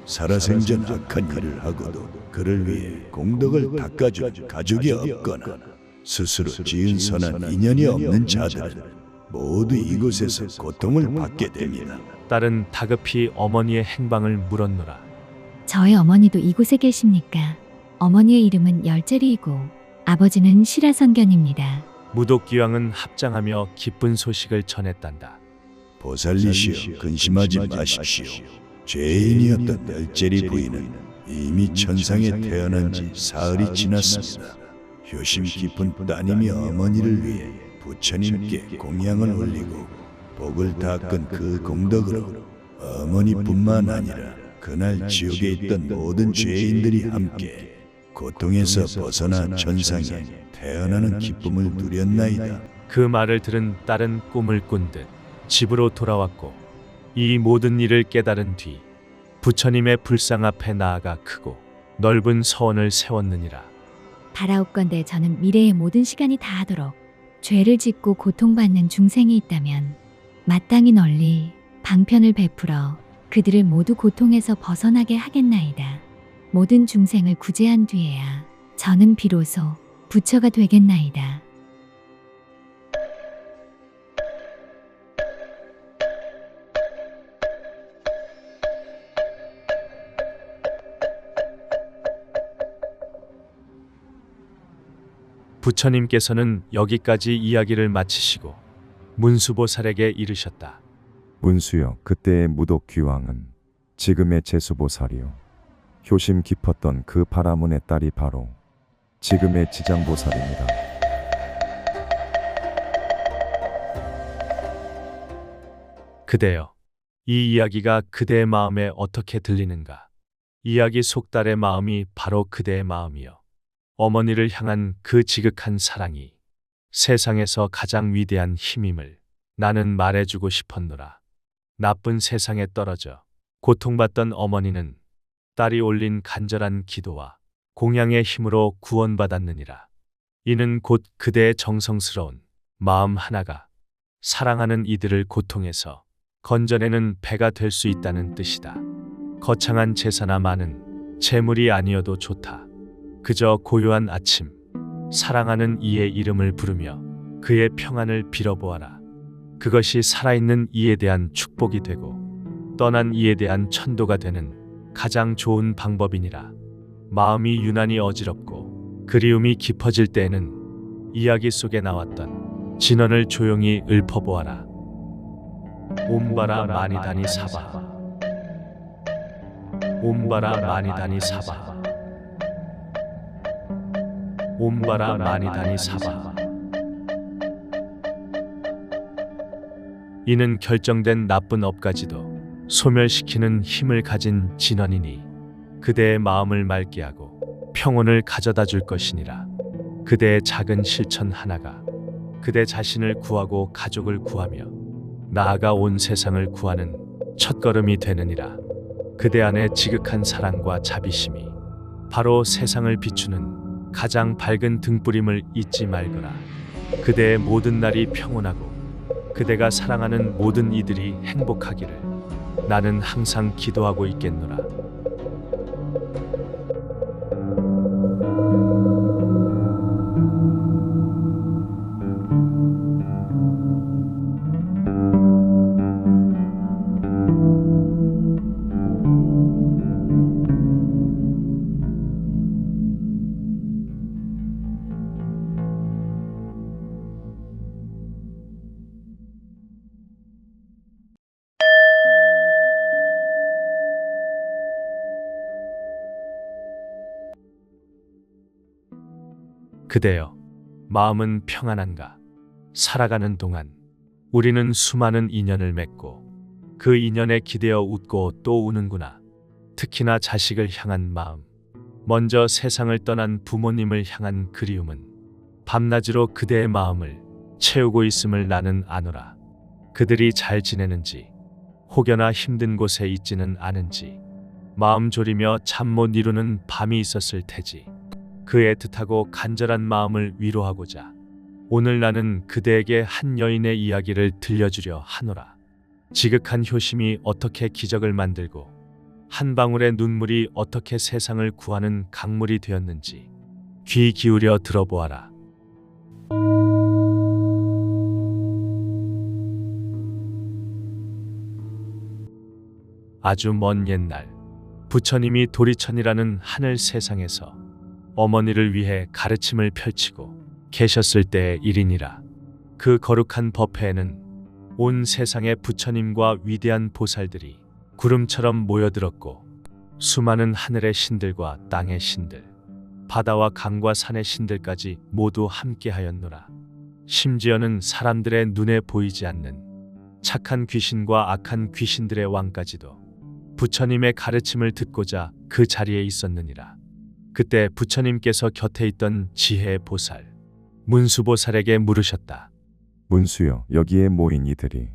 살아생전 악한 일을 하고도 그를 위해 공덕을 닦아준 가족이 없거나 스스로 지은 선한 인연이 없는 자들은 모두 이곳에서 고통을 받게 됩니다.
딸은 다급히 어머니의 행방을 물었노라.
저의 어머니도 이곳에 계십니까? 어머니의 이름은 열재리이고 아버지는 시라선견입니다.
무독기왕은 합장하며 기쁜 소식을 전했단다.
보살리시여 근심하지 마십시오. 죄인이었던 열재리 부인은 이미 천상에 태어난 지 사흘이 지났습니다. 효심 깊은 따님이 어머니를 위해 부처님께 공양을 올리고 복을 닦은 그 공덕으로 어머니뿐만 아니라 그날 지옥에 있던 모든 죄인들이 함께 고통에서 벗어나 천상에 태어나는 기쁨을 누렸나이다.
그 말을 들은 딸은 꿈을 꾼 듯 집으로 돌아왔고 이 모든 일을 깨달은 뒤 부처님의 불상 앞에 나아가 크고 넓은 서원을 세웠느니라.
바라옵건대 저는 미래의 모든 시간이 다하도록 죄를 짓고 고통받는 중생이 있다면 마땅히 널리 방편을 베풀어 그들을 모두 고통에서 벗어나게 하겠나이다. 모든 중생을 구제한 뒤에야 저는 비로소 부처가 되겠나이다.
부처님께서는 여기까지 이야기를 마치시고 문수보살에게 이르셨다.
문수여, 그때의 무독귀왕은 지금의 제수보살이요 효심 깊었던 그 바라문의 딸이 바로 지금의 지장보살입니다.
그대여, 이 이야기가 그대의 마음에 어떻게 들리는가? 이야기 속 딸의 마음이 바로 그대의 마음이요. 어머니를 향한 그 지극한 사랑이 세상에서 가장 위대한 힘임을 나는 말해주고 싶었노라. 나쁜 세상에 떨어져 고통받던 어머니는 딸이 올린 간절한 기도와 공양의 힘으로 구원받았느니라. 이는 곧 그대의 정성스러운 마음 하나가 사랑하는 이들을 고통에서 건져내는 배가 될 수 있다는 뜻이다. 거창한 제사나 많은 재물이 아니어도 좋다. 그저 고요한 아침, 사랑하는 이의 이름을 부르며 그의 평안을 빌어보아라. 그것이 살아있는 이에 대한 축복이 되고 떠난 이에 대한 천도가 되는 가장 좋은 방법이니라. 마음이 유난히 어지럽고 그리움이 깊어질 때에는 이야기 속에 나왔던 진언을 조용히 읊어보아라. 옴바라 마니다니 사바, 옴바라 마니다니 사바, 옴바라 마니다니 사바. 이는 결정된 나쁜 업까지도 소멸시키는 힘을 가진 진언이니 그대의 마음을 맑게 하고 평온을 가져다 줄 것이니라. 그대의 작은 실천 하나가 그대 자신을 구하고 가족을 구하며 나아가 온 세상을 구하는 첫걸음이 되느니라. 그대 안의 지극한 사랑과 자비심이 바로 세상을 비추는 가장 밝은 등불임을 잊지 말거라. 그대의 모든 날이 평온하고 그대가 사랑하는 모든 이들이 행복하기를 나는 항상 기도하고 있겠노라. 그대여, 마음은 평안한가? 살아가는 동안 우리는 수많은 인연을 맺고 그 인연에 기대어 웃고 또 우는구나. 특히나 자식을 향한 마음, 먼저 세상을 떠난 부모님을 향한 그리움은 밤낮으로 그대의 마음을 채우고 있음을 나는 아노라. 그들이 잘 지내는지 혹여나 힘든 곳에 있지는 않은지 마음 졸이며 잠 못 이루는 밤이 있었을 테지. 그 애틋하고 간절한 마음을 위로하고자 오늘 나는 그대에게 한 여인의 이야기를 들려주려 하노라. 지극한 효심이 어떻게 기적을 만들고 한 방울의 눈물이 어떻게 세상을 구하는 강물이 되었는지 귀 기울여 들어보아라. 아주 먼 옛날 부처님이 도리천이라는 하늘 세상에서 어머니를 위해 가르침을 펼치고 계셨을 때의 일이니라. 그 거룩한 법회에는 온 세상의 부처님과 위대한 보살들이 구름처럼 모여들었고 수많은 하늘의 신들과 땅의 신들, 바다와 강과 산의 신들까지 모두 함께하였노라. 심지어는 사람들의 눈에 보이지 않는 착한 귀신과 악한 귀신들의 왕까지도 부처님의 가르침을 듣고자 그 자리에 있었느니라. 그때 부처님께서 곁에 있던 지혜의 보살, 문수보살에게 물으셨다.
문수여, 여기에 모인 이들이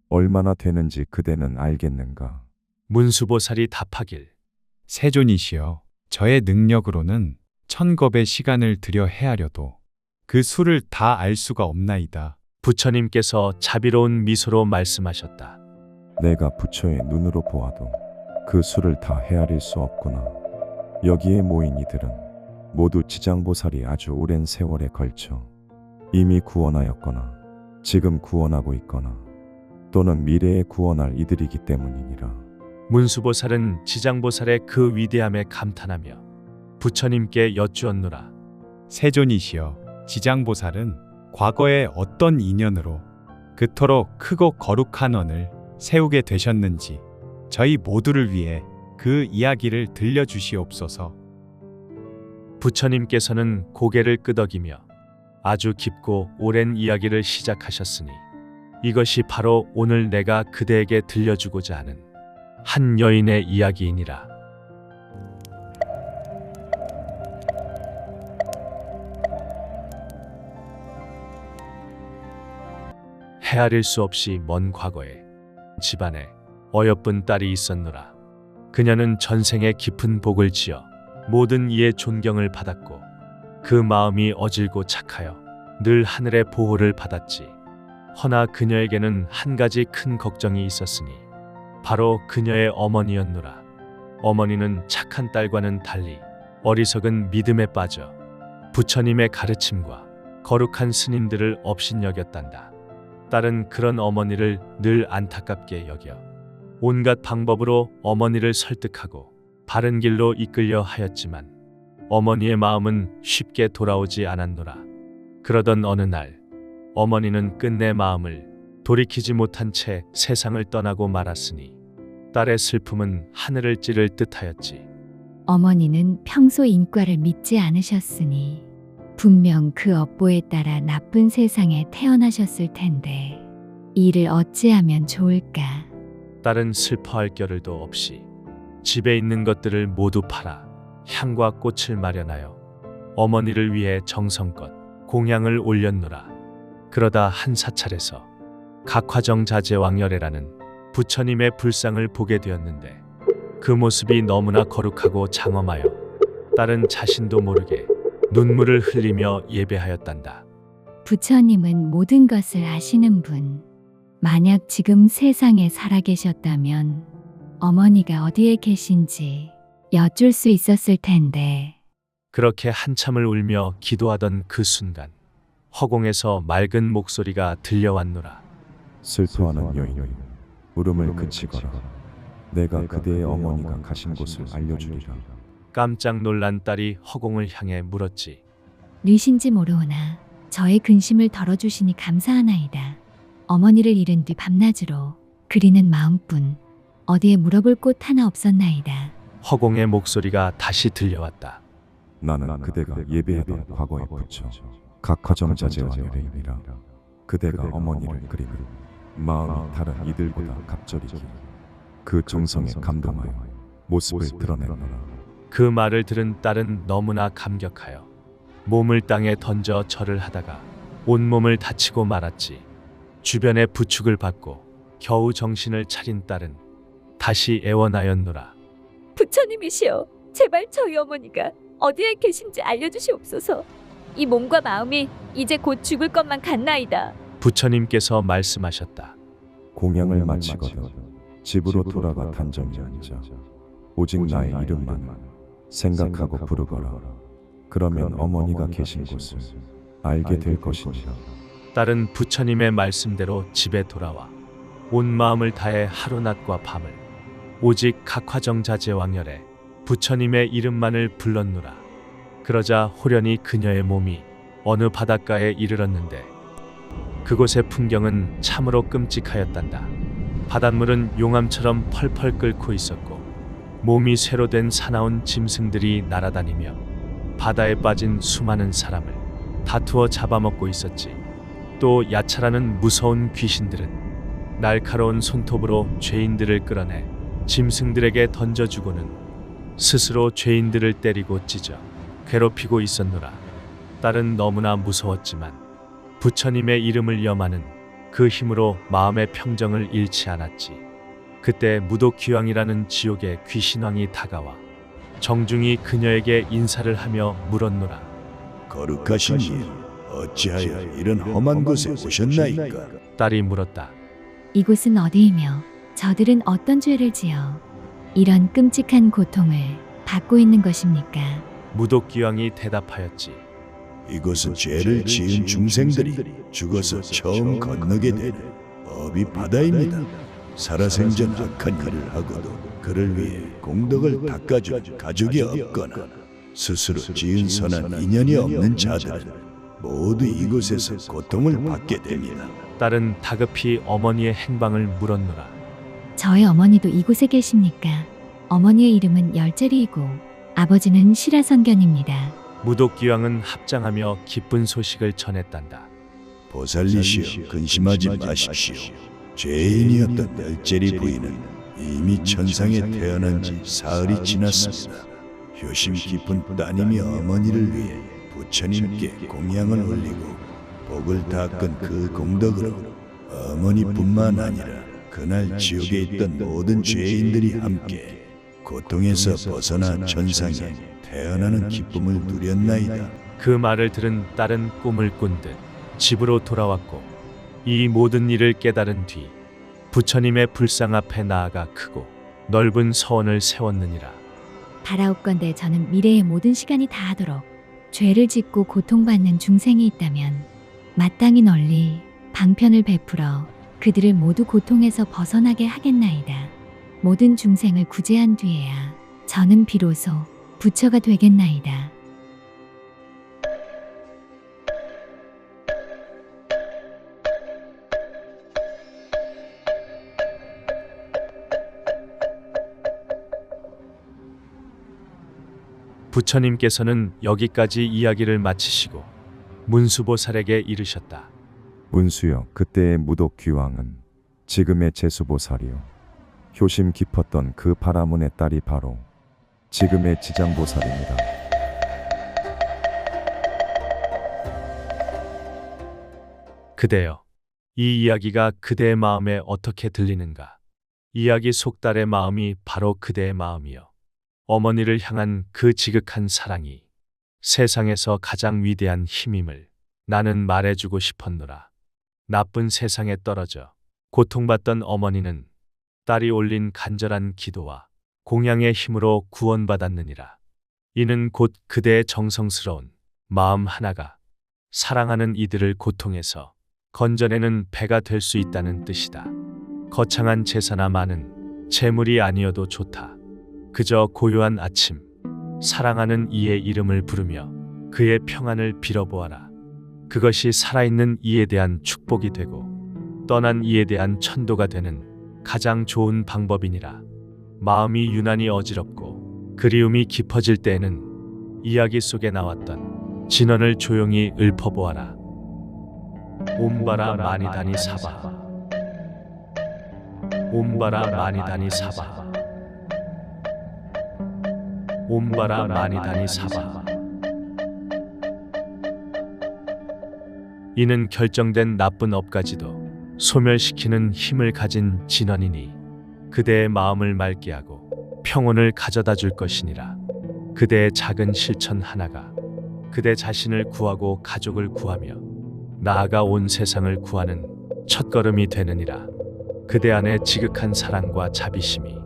얼마나 되는지 그대는 알겠는가?
문수보살이 답하길.
세존이시여, 저의 능력으로는 1000겁의 시간을 들여 헤아려도 그 수를 다 알 수가 없나이다.
부처님께서 자비로운 미소로 말씀하셨다.
내가 부처의 눈으로 보아도 그 수를 다 헤아릴 수 없구나. 여기에 모인 이들은 모두 지장보살이 아주 오랜 세월에 걸쳐 이미 구원하였거나 지금 구원하고 있거나 또는 미래에 구원할 이들이기 때문이니라.
문수보살은 지장보살의 그 위대함에 감탄하며 부처님께 여쭈었노라.
세존이시여, 지장보살은 과거에 어떤 인연으로 그토록 크고 거룩한 원을 세우게 되셨는지 저희 모두를 위해 그 이야기를 들려주시옵소서.
부처님께서는 고개를 끄덕이며 아주 깊고 오랜 이야기를 시작하셨으니 이것이 바로 오늘 내가 그대에게 들려주고자 하는 한 여인의 이야기이니라. 헤아릴 수 없이 먼 과거에 집안에 어여쁜 딸이 있었노라. 그녀는 전생에 깊은 복을 지어 모든 이의 존경을 받았고 그 마음이 어질고 착하여 늘 하늘의 보호를 받았지. 허나 그녀에게는 한 가지 큰 걱정이 있었으니 바로 그녀의 어머니였노라. 어머니는 착한 딸과는 달리 어리석은 믿음에 빠져 부처님의 가르침과 거룩한 스님들을 업신여겼단다. 딸은 그런 어머니를 늘 안타깝게 여겨 온갖 방법으로 어머니를 설득하고 바른 길로 이끌려 하였지만 어머니의 마음은 쉽게 돌아오지 않았노라. 그러던 어느 날 어머니는 끝내 마음을 돌이키지 못한 채 세상을 떠나고 말았으니 딸의 슬픔은 하늘을 찌를 듯하였지.
어머니는 평소 인과를 믿지 않으셨으니 분명 그 업보에 따라 나쁜 세상에 태어나셨을 텐데 이를 어찌하면 좋을까?
딸은 슬퍼할 겨를도 없이 집에 있는 것들을 모두 팔아 향과 꽃을 마련하여 어머니를 위해 정성껏 공양을 올렸노라. 그러다 한 사찰에서 각화정자재왕열애라는 부처님의 불상을 보게 되었는데 그 모습이 너무나 거룩하고 장엄하여 딸은 자신도 모르게 눈물을 흘리며 예배하였단다.
부처님은 모든 것을 아시는 분. 만약 지금 세상에 살아계셨다면 어머니가 어디에 계신지 여쭐 수 있었을 텐데.
그렇게 한참을 울며 기도하던 그 순간 허공에서 맑은 목소리가 들려왔노라.
슬퍼하는 여인, 울음을 그치거라. 내가 그대의 어머니가 가신 곳을 알려주리라.
깜짝 놀란 딸이 허공을 향해 물었지.
누이신지 모르오나 저의 근심을 덜어주시니 감사하나이다. 어머니를 잃은 뒤 밤낮으로 그리는 마음뿐 어디에 물어볼 곳 하나 없었나이다.
허공의 목소리가 다시 들려왔다.
나는 그대가 예배하던 과거의 부처 각화정자재왕열애이니라. 그대가 어머니를 그리는 마음이 다른 이들보다 갑절이기 그 정성에 감동하여 모습을 드러내노라.
그 말을 들은 딸은 너무나 감격하여 몸을 땅에 던져 절을 하다가 온몸을 다치고 말았지. 주변의 부축을 받고 겨우 정신을 차린 딸은 다시 애원하였노라.
부처님이시여, 제발 저희 어머니가 어디에 계신지 알려주시옵소서. 이 몸과 마음이 이제 곧 죽을 것만 같나이다.
부처님께서 말씀하셨다.
공양을 마치거든 집으로 돌아가 단정히 앉아 오직 나의 이름만 생각하고 부르거라. 그러면 어머니가 계신 곳을 알게 될 것이니라.
딸은 부처님의 말씀대로 집에 돌아와 온 마음을 다해 하루낮과 밤을 오직 각화정자제왕열에 부처님의 이름만을 불렀노라. 그러자 호련히 그녀의 몸이 어느 바닷가에 이르렀는데 그곳의 풍경은 참으로 끔찍하였단다. 바닷물은 용암처럼 펄펄 끓고 있었고 몸이 쇠로 된 사나운 짐승들이 날아다니며 바다에 빠진 수많은 사람을 다투어 잡아먹고 있었지. 또 야차라는 무서운 귀신들은 날카로운 손톱으로 죄인들을 끌어내 짐승들에게 던져주고는 스스로 죄인들을 때리고 찢어 괴롭히고 있었노라. 딸은 너무나 무서웠지만 부처님의 이름을 염하는 그 힘으로 마음의 평정을 잃지 않았지. 그때 무독귀왕이라는 지옥의 귀신왕이 다가와 정중히 그녀에게 인사를 하며 물었노라.
거룩하신 이, 어찌하여 이런 험한 곳에 오셨나이까?
딸이 물었다.
이곳은 어디이며 저들은 어떤 죄를 지어 이런 끔찍한 고통을 받고 있는 것입니까?
무독귀왕이 대답하였지.
이곳은 죄를 지은 중생들이 죽어서 처음 건너게 되는 법이 바다입니다. 살아생전 악한 일을 하고도 그를 위해 공덕을 닦아준 가족이 없거나 스스로 지은 선한 인연이 없는 자들은 모두 이곳에서 고통을 받게 됩니다.
딸은 다급히 어머니의 행방을 물었노라.
저의 어머니도 이곳에 계십니까? 어머니의 이름은 열재리이고 아버지는 시라선견입니다.
무독귀왕은 합장하며 기쁜 소식을 전했단다.
보살리시여, 근심하지 마십시오. 죄인이었던 열재리 부인은 이미 천상에 태어난 지 사흘이 지났습니다. 효심 깊은 따님이 어머니를 위해 부처님께 공양을 올리고 복을 닦은 그 공덕으로 어머니뿐만 아니라 그날 지옥에 있던 모든 죄인들이 함께 고통에서 벗어나 천상에 태어나는 기쁨을 누렸나이다.
그 말을 들은 딸은 꿈을 꾼 듯 집으로 돌아왔고 이 모든 일을 깨달은 뒤 부처님의 불상 앞에 나아가 크고 넓은 서원을 세웠느니라.
바라옵건대 저는 미래의 모든 시간이 다하도록 죄를 짓고 고통받는 중생이 있다면 마땅히 널리 방편을 베풀어 그들을 모두 고통에서 벗어나게 하겠나이다. 모든 중생을 구제한 뒤에야 저는 비로소 부처가 되겠나이다.
부처님께서는 여기까지 이야기를 마치시고 문수보살에게 이르셨다.
문수여, 그때의 무독귀왕은 지금의 제수보살이요 효심 깊었던 그 바라문의 딸이 바로 지금의 지장보살입니다.
그대여, 이 이야기가 그대의 마음에 어떻게 들리는가? 이야기 속 딸의 마음이 바로 그대의 마음이요 어머니를 향한 그 지극한 사랑이 세상에서 가장 위대한 힘임을 나는 말해주고 싶었노라. 나쁜 세상에 떨어져 고통받던 어머니는 딸이 올린 간절한 기도와 공양의 힘으로 구원받았느니라. 이는 곧 그대의 정성스러운 마음 하나가 사랑하는 이들을 고통에서 건져내는 배가 될 수 있다는 뜻이다. 거창한 제사나 많은 재물이 아니어도 좋다. 그저 고요한 아침, 사랑하는 이의 이름을 부르며 그의 평안을 빌어보아라. 그것이 살아있는 이에 대한 축복이 되고 떠난 이에 대한 천도가 되는 가장 좋은 방법이니라. 마음이 유난히 어지럽고 그리움이 깊어질 때에는 이야기 속에 나왔던 진언을 조용히 읊어보아라. 옴바라 마니다니 사바, 옴바라 마니다니 사바, 옴바라 마니다니 사바. 이는 결정된 나쁜 업까지도 소멸시키는 힘을 가진 진언이니 그대의 마음을 맑게 하고 평온을 가져다 줄 것이니라. 그대의 작은 실천 하나가 그대 자신을 구하고 가족을 구하며 나아가 온 세상을 구하는 첫걸음이 되느니라. 그대 안의 지극한 사랑과 자비심이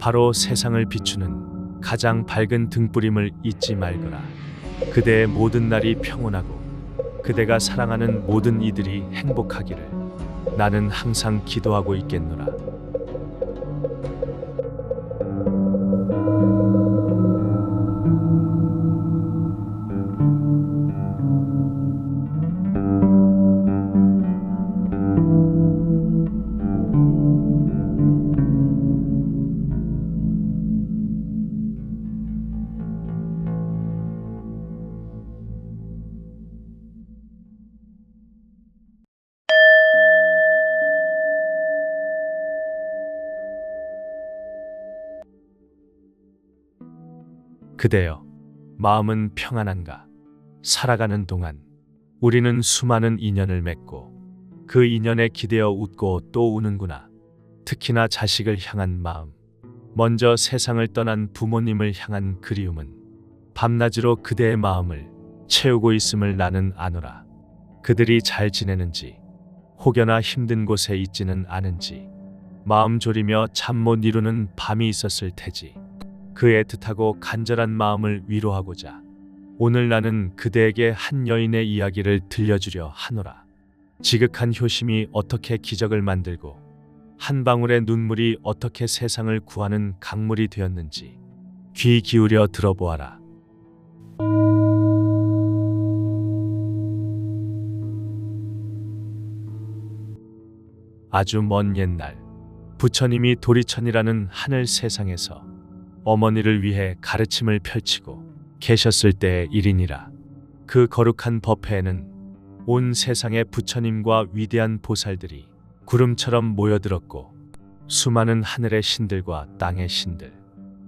바로 세상을 비추는 가장 밝은 등불임을 잊지 말거라. 그대의 모든 날이 평온하고 그대가 사랑하는 모든 이들이 행복하기를 나는 항상 기도하고 있겠노라. 그대여, 마음은 평안한가? 살아가는 동안 우리는 수많은 인연을 맺고 그 인연에 기대어 웃고 또 우는구나. 특히나 자식을 향한 마음, 먼저 세상을 떠난 부모님을 향한 그리움은 밤낮으로 그대의 마음을 채우고 있음을 나는 아노라. 그들이 잘 지내는지, 혹여나 힘든 곳에 있지는 않은지 마음 졸이며 잠 못 이루는 밤이 있었을 테지. 그 애틋하고 간절한 마음을 위로하고자 오늘 나는 그대에게 한 여인의 이야기를 들려주려 하노라. 지극한 효심이 어떻게 기적을 만들고 한 방울의 눈물이 어떻게 세상을 구하는 강물이 되었는지 귀 기울여 들어보아라. 아주 먼 옛날 부처님이 도리천이라는 하늘 세상에서 어머니를 위해 가르침을 펼치고 계셨을 때의 일이니라. 그 거룩한 법회에는 온 세상의 부처님과 위대한 보살들이 구름처럼 모여들었고 수많은 하늘의 신들과 땅의 신들,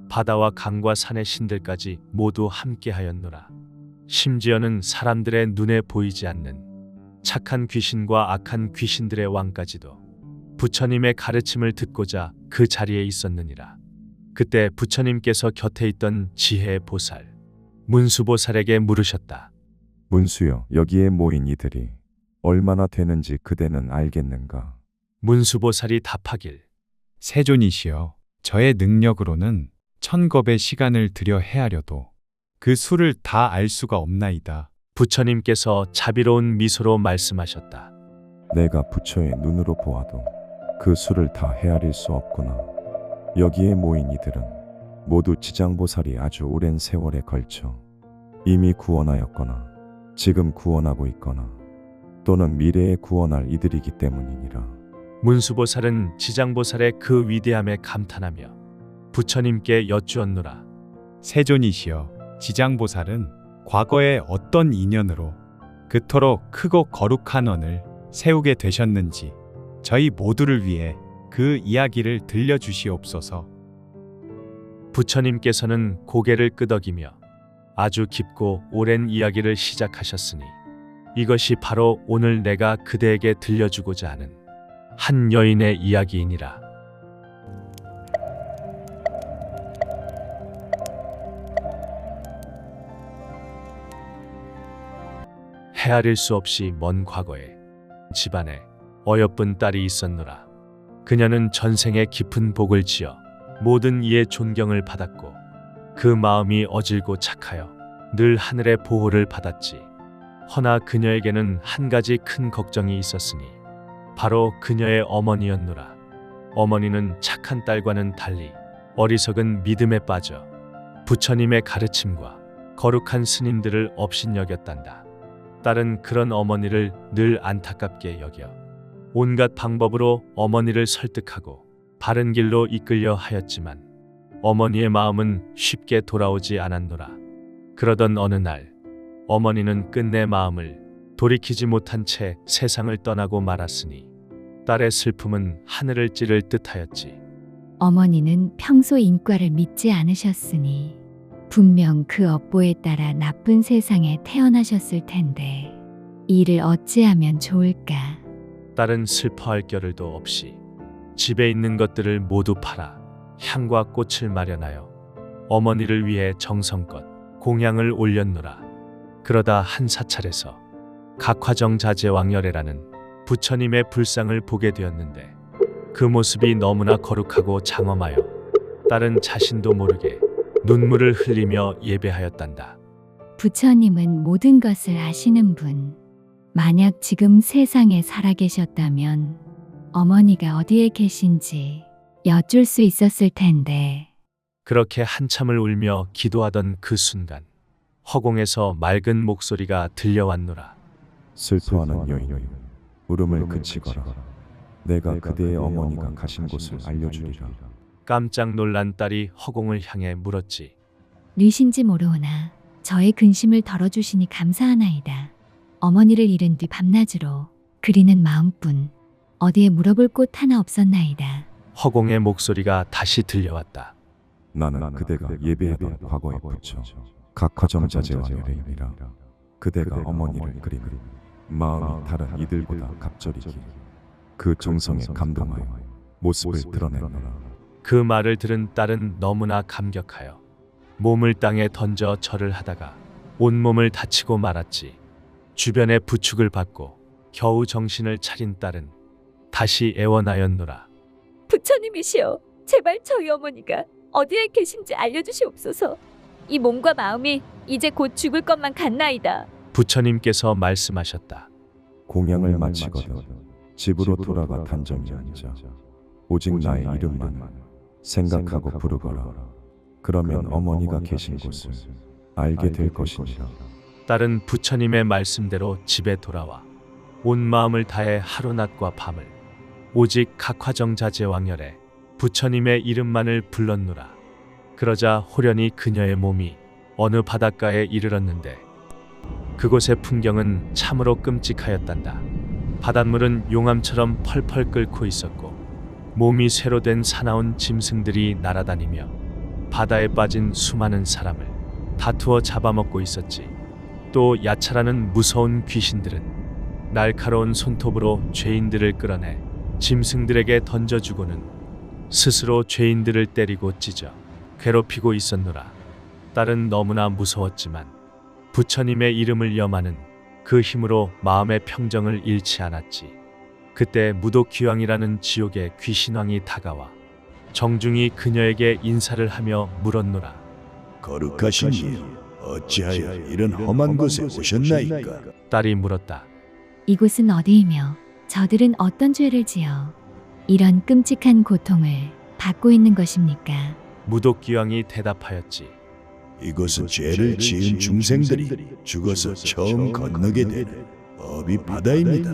바다와 강과 산의 신들까지 모두 함께하였노라. 심지어는 사람들의 눈에 보이지 않는 착한 귀신과 악한 귀신들의 왕까지도 부처님의 가르침을 듣고자 그 자리에 있었느니라. 그때 부처님께서 곁에 있던 지혜의 보살, 문수보살에게 물으셨다.
문수여, 여기에 모인 이들이 얼마나 되는지 그대는 알겠는가?
문수보살이 답하길.
세존이시여, 저의 능력으로는 1000겁의 시간을 들여 헤아려도 그 수를 다 알 수가 없나이다.
부처님께서 자비로운 미소로 말씀하셨다.
내가 부처의 눈으로 보아도 그 수를 다 헤아릴 수 없구나. 여기에 모인 이들은 모두 지장보살이 아주 오랜 세월에 걸쳐 이미 구원하였거나 지금 구원하고 있거나 또는 미래에 구원할 이들이기 때문이니라.
문수보살은 지장보살의 그 위대함에 감탄하며 부처님께 여쭈었노라.
세존이시여, 지장보살은 과거에 어떤 인연으로 그토록 크고 거룩한 원을 세우게 되셨는지 저희 모두를 위해 그 이야기를 들려주시옵소서.
부처님께서는 고개를 끄덕이며 아주 깊고 오랜 이야기를 시작하셨으니 이것이 바로 오늘 내가 그대에게 들려주고자 하는 한 여인의 이야기이니라. 헤아릴 수 없이 먼 과거에 집안에 어여쁜 딸이 있었노라. 그녀는 전생에 깊은 복을 지어 모든 이의 존경을 받았고 그 마음이 어질고 착하여 늘 하늘의 보호를 받았지. 허나 그녀에게는 한 가지 큰 걱정이 있었으니 바로 그녀의 어머니였노라. 어머니는 착한 딸과는 달리 어리석은 믿음에 빠져 부처님의 가르침과 거룩한 스님들을 업신여겼단다. 딸은 그런 어머니를 늘 안타깝게 여겨 온갖 방법으로 어머니를 설득하고 바른 길로 이끌려 하였지만 어머니의 마음은 쉽게 돌아오지 않았노라. 그러던 어느 날 어머니는 끝내 마음을 돌이키지 못한 채 세상을 떠나고 말았으니 딸의 슬픔은 하늘을 찌를 듯하였지.
어머니는 평소 인과를 믿지 않으셨으니 분명 그 업보에 따라 나쁜 세상에 태어나셨을 텐데 이를 어찌하면 좋을까?
딸은 슬퍼할 겨를도 없이 집에 있는 것들을 모두 팔아 향과 꽃을 마련하여 어머니를 위해 정성껏 공양을 올렸노라. 그러다 한 사찰에서 각화정자재왕열애라는 부처님의 불상을 보게 되었는데 그 모습이 너무나 거룩하고 장엄하여 딸은 자신도 모르게 눈물을 흘리며 예배하였단다.
부처님은 모든 것을 아시는 분. 만약 지금 세상에 살아계셨다면 어머니가 어디에 계신지 여쭐 수 있었을 텐데.
그렇게 한참을 울며 기도하던 그 순간 허공에서 맑은 목소리가 들려왔노라.
슬퍼하는 여인, 울음을 그치거라. 내가 그대의 어머니가 가신 곳을 알려주리라.
깜짝 놀란 딸이 허공을 향해 물었지.
누이신지 모르오나 저의 근심을 덜어주시니 감사하나이다. 어머니를 잃은 뒤 밤낮으로 그리는 마음뿐 어디에 물어볼 곳 하나 없었나이다.
허공의 목소리가 다시 들려왔다.
나는 그대가 예배하던 과거의 부처 각화정자제왕열애이라. 그대가 어머니를 그리는 마음이 다른 이들보다 갑절이기 그 정성에 감동하여 모습을 드러내노라.
그 말을 들은 딸은 너무나 감격하여 몸을 땅에 던져 절을 하다가 온몸을 다치고 말았지. 주변의 부축을 받고 겨우 정신을 차린 딸은 다시 애원하였노라.
부처님이시여, 제발 저희 어머니가 어디에 계신지 알려주시옵소서. 이 몸과 마음이 이제 곧 죽을 것만 같나이다.
부처님께서 말씀하셨다.
공양을 마치거든 집으로 돌아가 단정히 앉아 오직 나의 이름만 생각하고 부르거라. 그러면 어머니가 계신 곳을 알게 될 것이니라.
딸은 부처님의 말씀대로 집에 돌아와 온 마음을 다해 하루낮과 밤을 오직 각화정자제왕열에 부처님의 이름만을 불렀노라. 그러자 호련히 그녀의 몸이 어느 바닷가에 이르렀는데 그곳의 풍경은 참으로 끔찍하였단다. 바닷물은 용암처럼 펄펄 끓고 있었고 몸이 쇠로 된 사나운 짐승들이 날아다니며 바다에 빠진 수많은 사람을 다투어 잡아먹고 있었지. 또 야차라는 무서운 귀신들은 날카로운 손톱으로 죄인들을 끌어내 짐승들에게 던져주고는 스스로 죄인들을 때리고 찢어 괴롭히고 있었노라. 딸은 너무나 무서웠지만 부처님의 이름을 염하는 그 힘으로 마음의 평정을 잃지 않았지. 그때 무독귀왕이라는 지옥의 귀신왕이 다가와 정중히 그녀에게 인사를 하며 물었노라.
거룩하신 이여, 어찌하여 이런 험한 곳에 오셨나이까?
딸이 물었다.
이곳은 어디이며 저들은 어떤 죄를 지어 이런 끔찍한 고통을 받고 있는 것입니까?
무독귀왕이 대답하였지.
이곳은 죄를 지은 중생들이 죽어서 처음 건너게 되는 업이 바다입니다.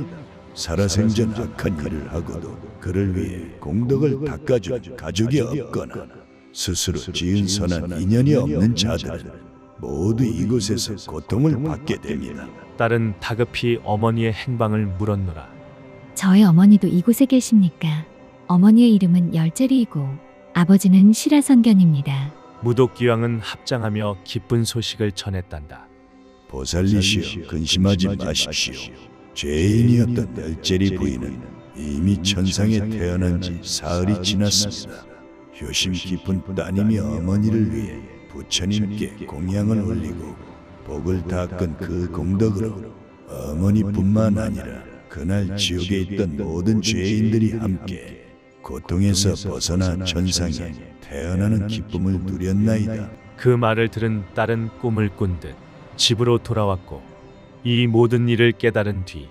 살아생전 악한 일을 하고도 그를 위해 공덕을 닦아줄 가족이 없거나 스스로 지은 선한 인연이 없는 자들은 모두 이곳에서 고통을 받게 됩니다.
딸은 다급히 어머니의 행방을 물었노라.
저의 어머니도 이곳에 계십니까? 어머니의 이름은 열재리이고 아버지는 시라성견입니다.
무독귀왕은 합장하며 기쁜 소식을 전했단다.
보살리시여, 근심하지 마십시오. 죄인이었던 열재리 부인은 이미 천상에 태어난 지 사흘이 지났습니다. 효심 깊은 따님이 어머니를 위해 부처님께 공양을 올리고 복을 닦은 그 공덕으로 어머니뿐만 아니라 그날 지옥에 있던 모든 죄인들이 함께 고통에서 벗어나 천상에 태어나는 기쁨을 누렸나이다.
그 말을 들은 딸은 꿈을 꾼 듯 집으로 돌아왔고 이 모든 일을 깨달은 뒤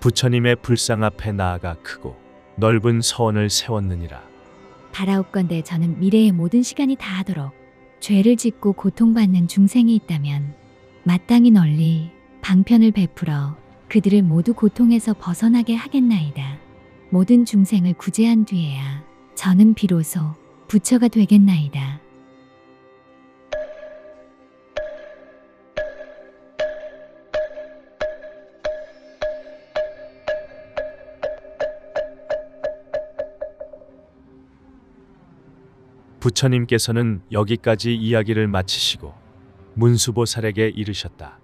부처님의 불상 앞에 나아가 크고 넓은 서원을 세웠느니라.
바라옵건대 저는 미래의 모든 시간이 다하도록 죄를 짓고 고통받는 중생이 있다면 마땅히 널리 방편을 베풀어 그들을 모두 고통에서 벗어나게 하겠나이다. 모든 중생을 구제한 뒤에야 저는 비로소 부처가 되겠나이다.
부처님께서는 여기까지 이야기를 마치시고 문수보살에게 이르셨다.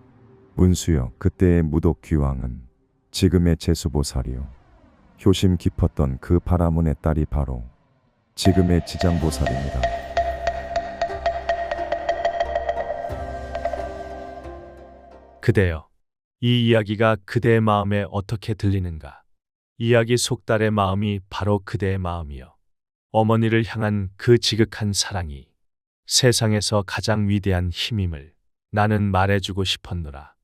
문수여, 그때의 무독귀왕은 지금의 제수보살이요 효심 깊었던 그 바라문의 딸이 바로 지금의 지장보살입니다.
그대여, 이 이야기가 그대의 마음에 어떻게 들리는가? 이야기 속 딸의 마음이 바로 그대의 마음이요. 어머니를 향한 그 지극한 사랑이 세상에서 가장 위대한 힘임을 나는 말해주고 싶었노라.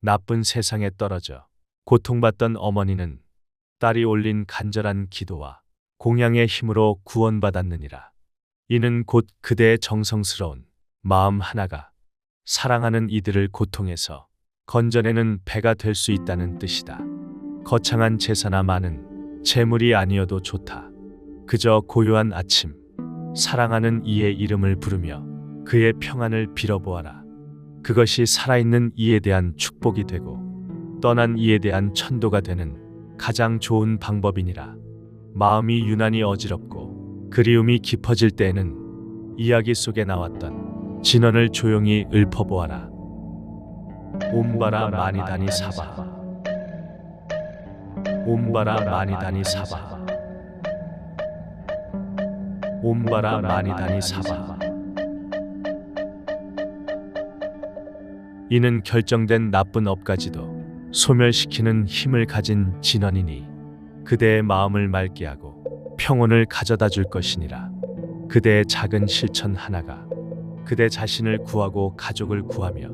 나쁜 세상에 떨어져 고통받던 어머니는 딸이 올린 간절한 기도와 공양의 힘으로 구원받았느니라. 이는 곧 그대의 정성스러운 마음 하나가 사랑하는 이들을 고통에서 건져내는 배가 될 수 있다는 뜻이다. 거창한 제사나 많은 재물이 아니어도 좋다. 그저 고요한 아침, 사랑하는 이의 이름을 부르며 그의 평안을 빌어보아라. 그것이 살아있는 이에 대한 축복이 되고 떠난 이에 대한 천도가 되는 가장 좋은 방법이니라. 마음이 유난히 어지럽고 그리움이 깊어질 때에는 이야기 속에 나왔던 진언을 조용히 읊어보아라. 옴바라 마니다니 사바, 옴바라 마니다니 사바, 옴바라 마니다니 사바. 이는 결정된 나쁜 업까지도 소멸시키는 힘을 가진 진언이니 그대의 마음을 맑게 하고 평온을 가져다 줄 것이니라. 그대의 작은 실천 하나가 그대 자신을 구하고 가족을 구하며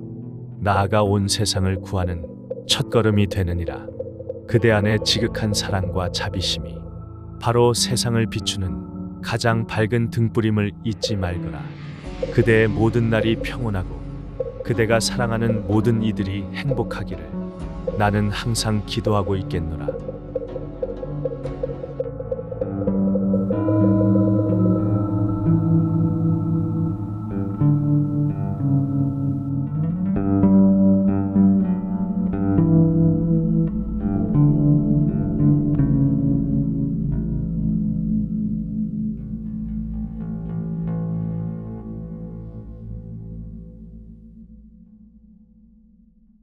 나아가 온 세상을 구하는 첫걸음이 되느니라. 그대 안의 지극한 사랑과 자비심이 바로 세상을 비추는 가장 밝은 등불임을 잊지 말거라. 그대의 모든 날이 평온하고 그대가 사랑하는 모든 이들이 행복하기를 나는 항상 기도하고 있겠노라.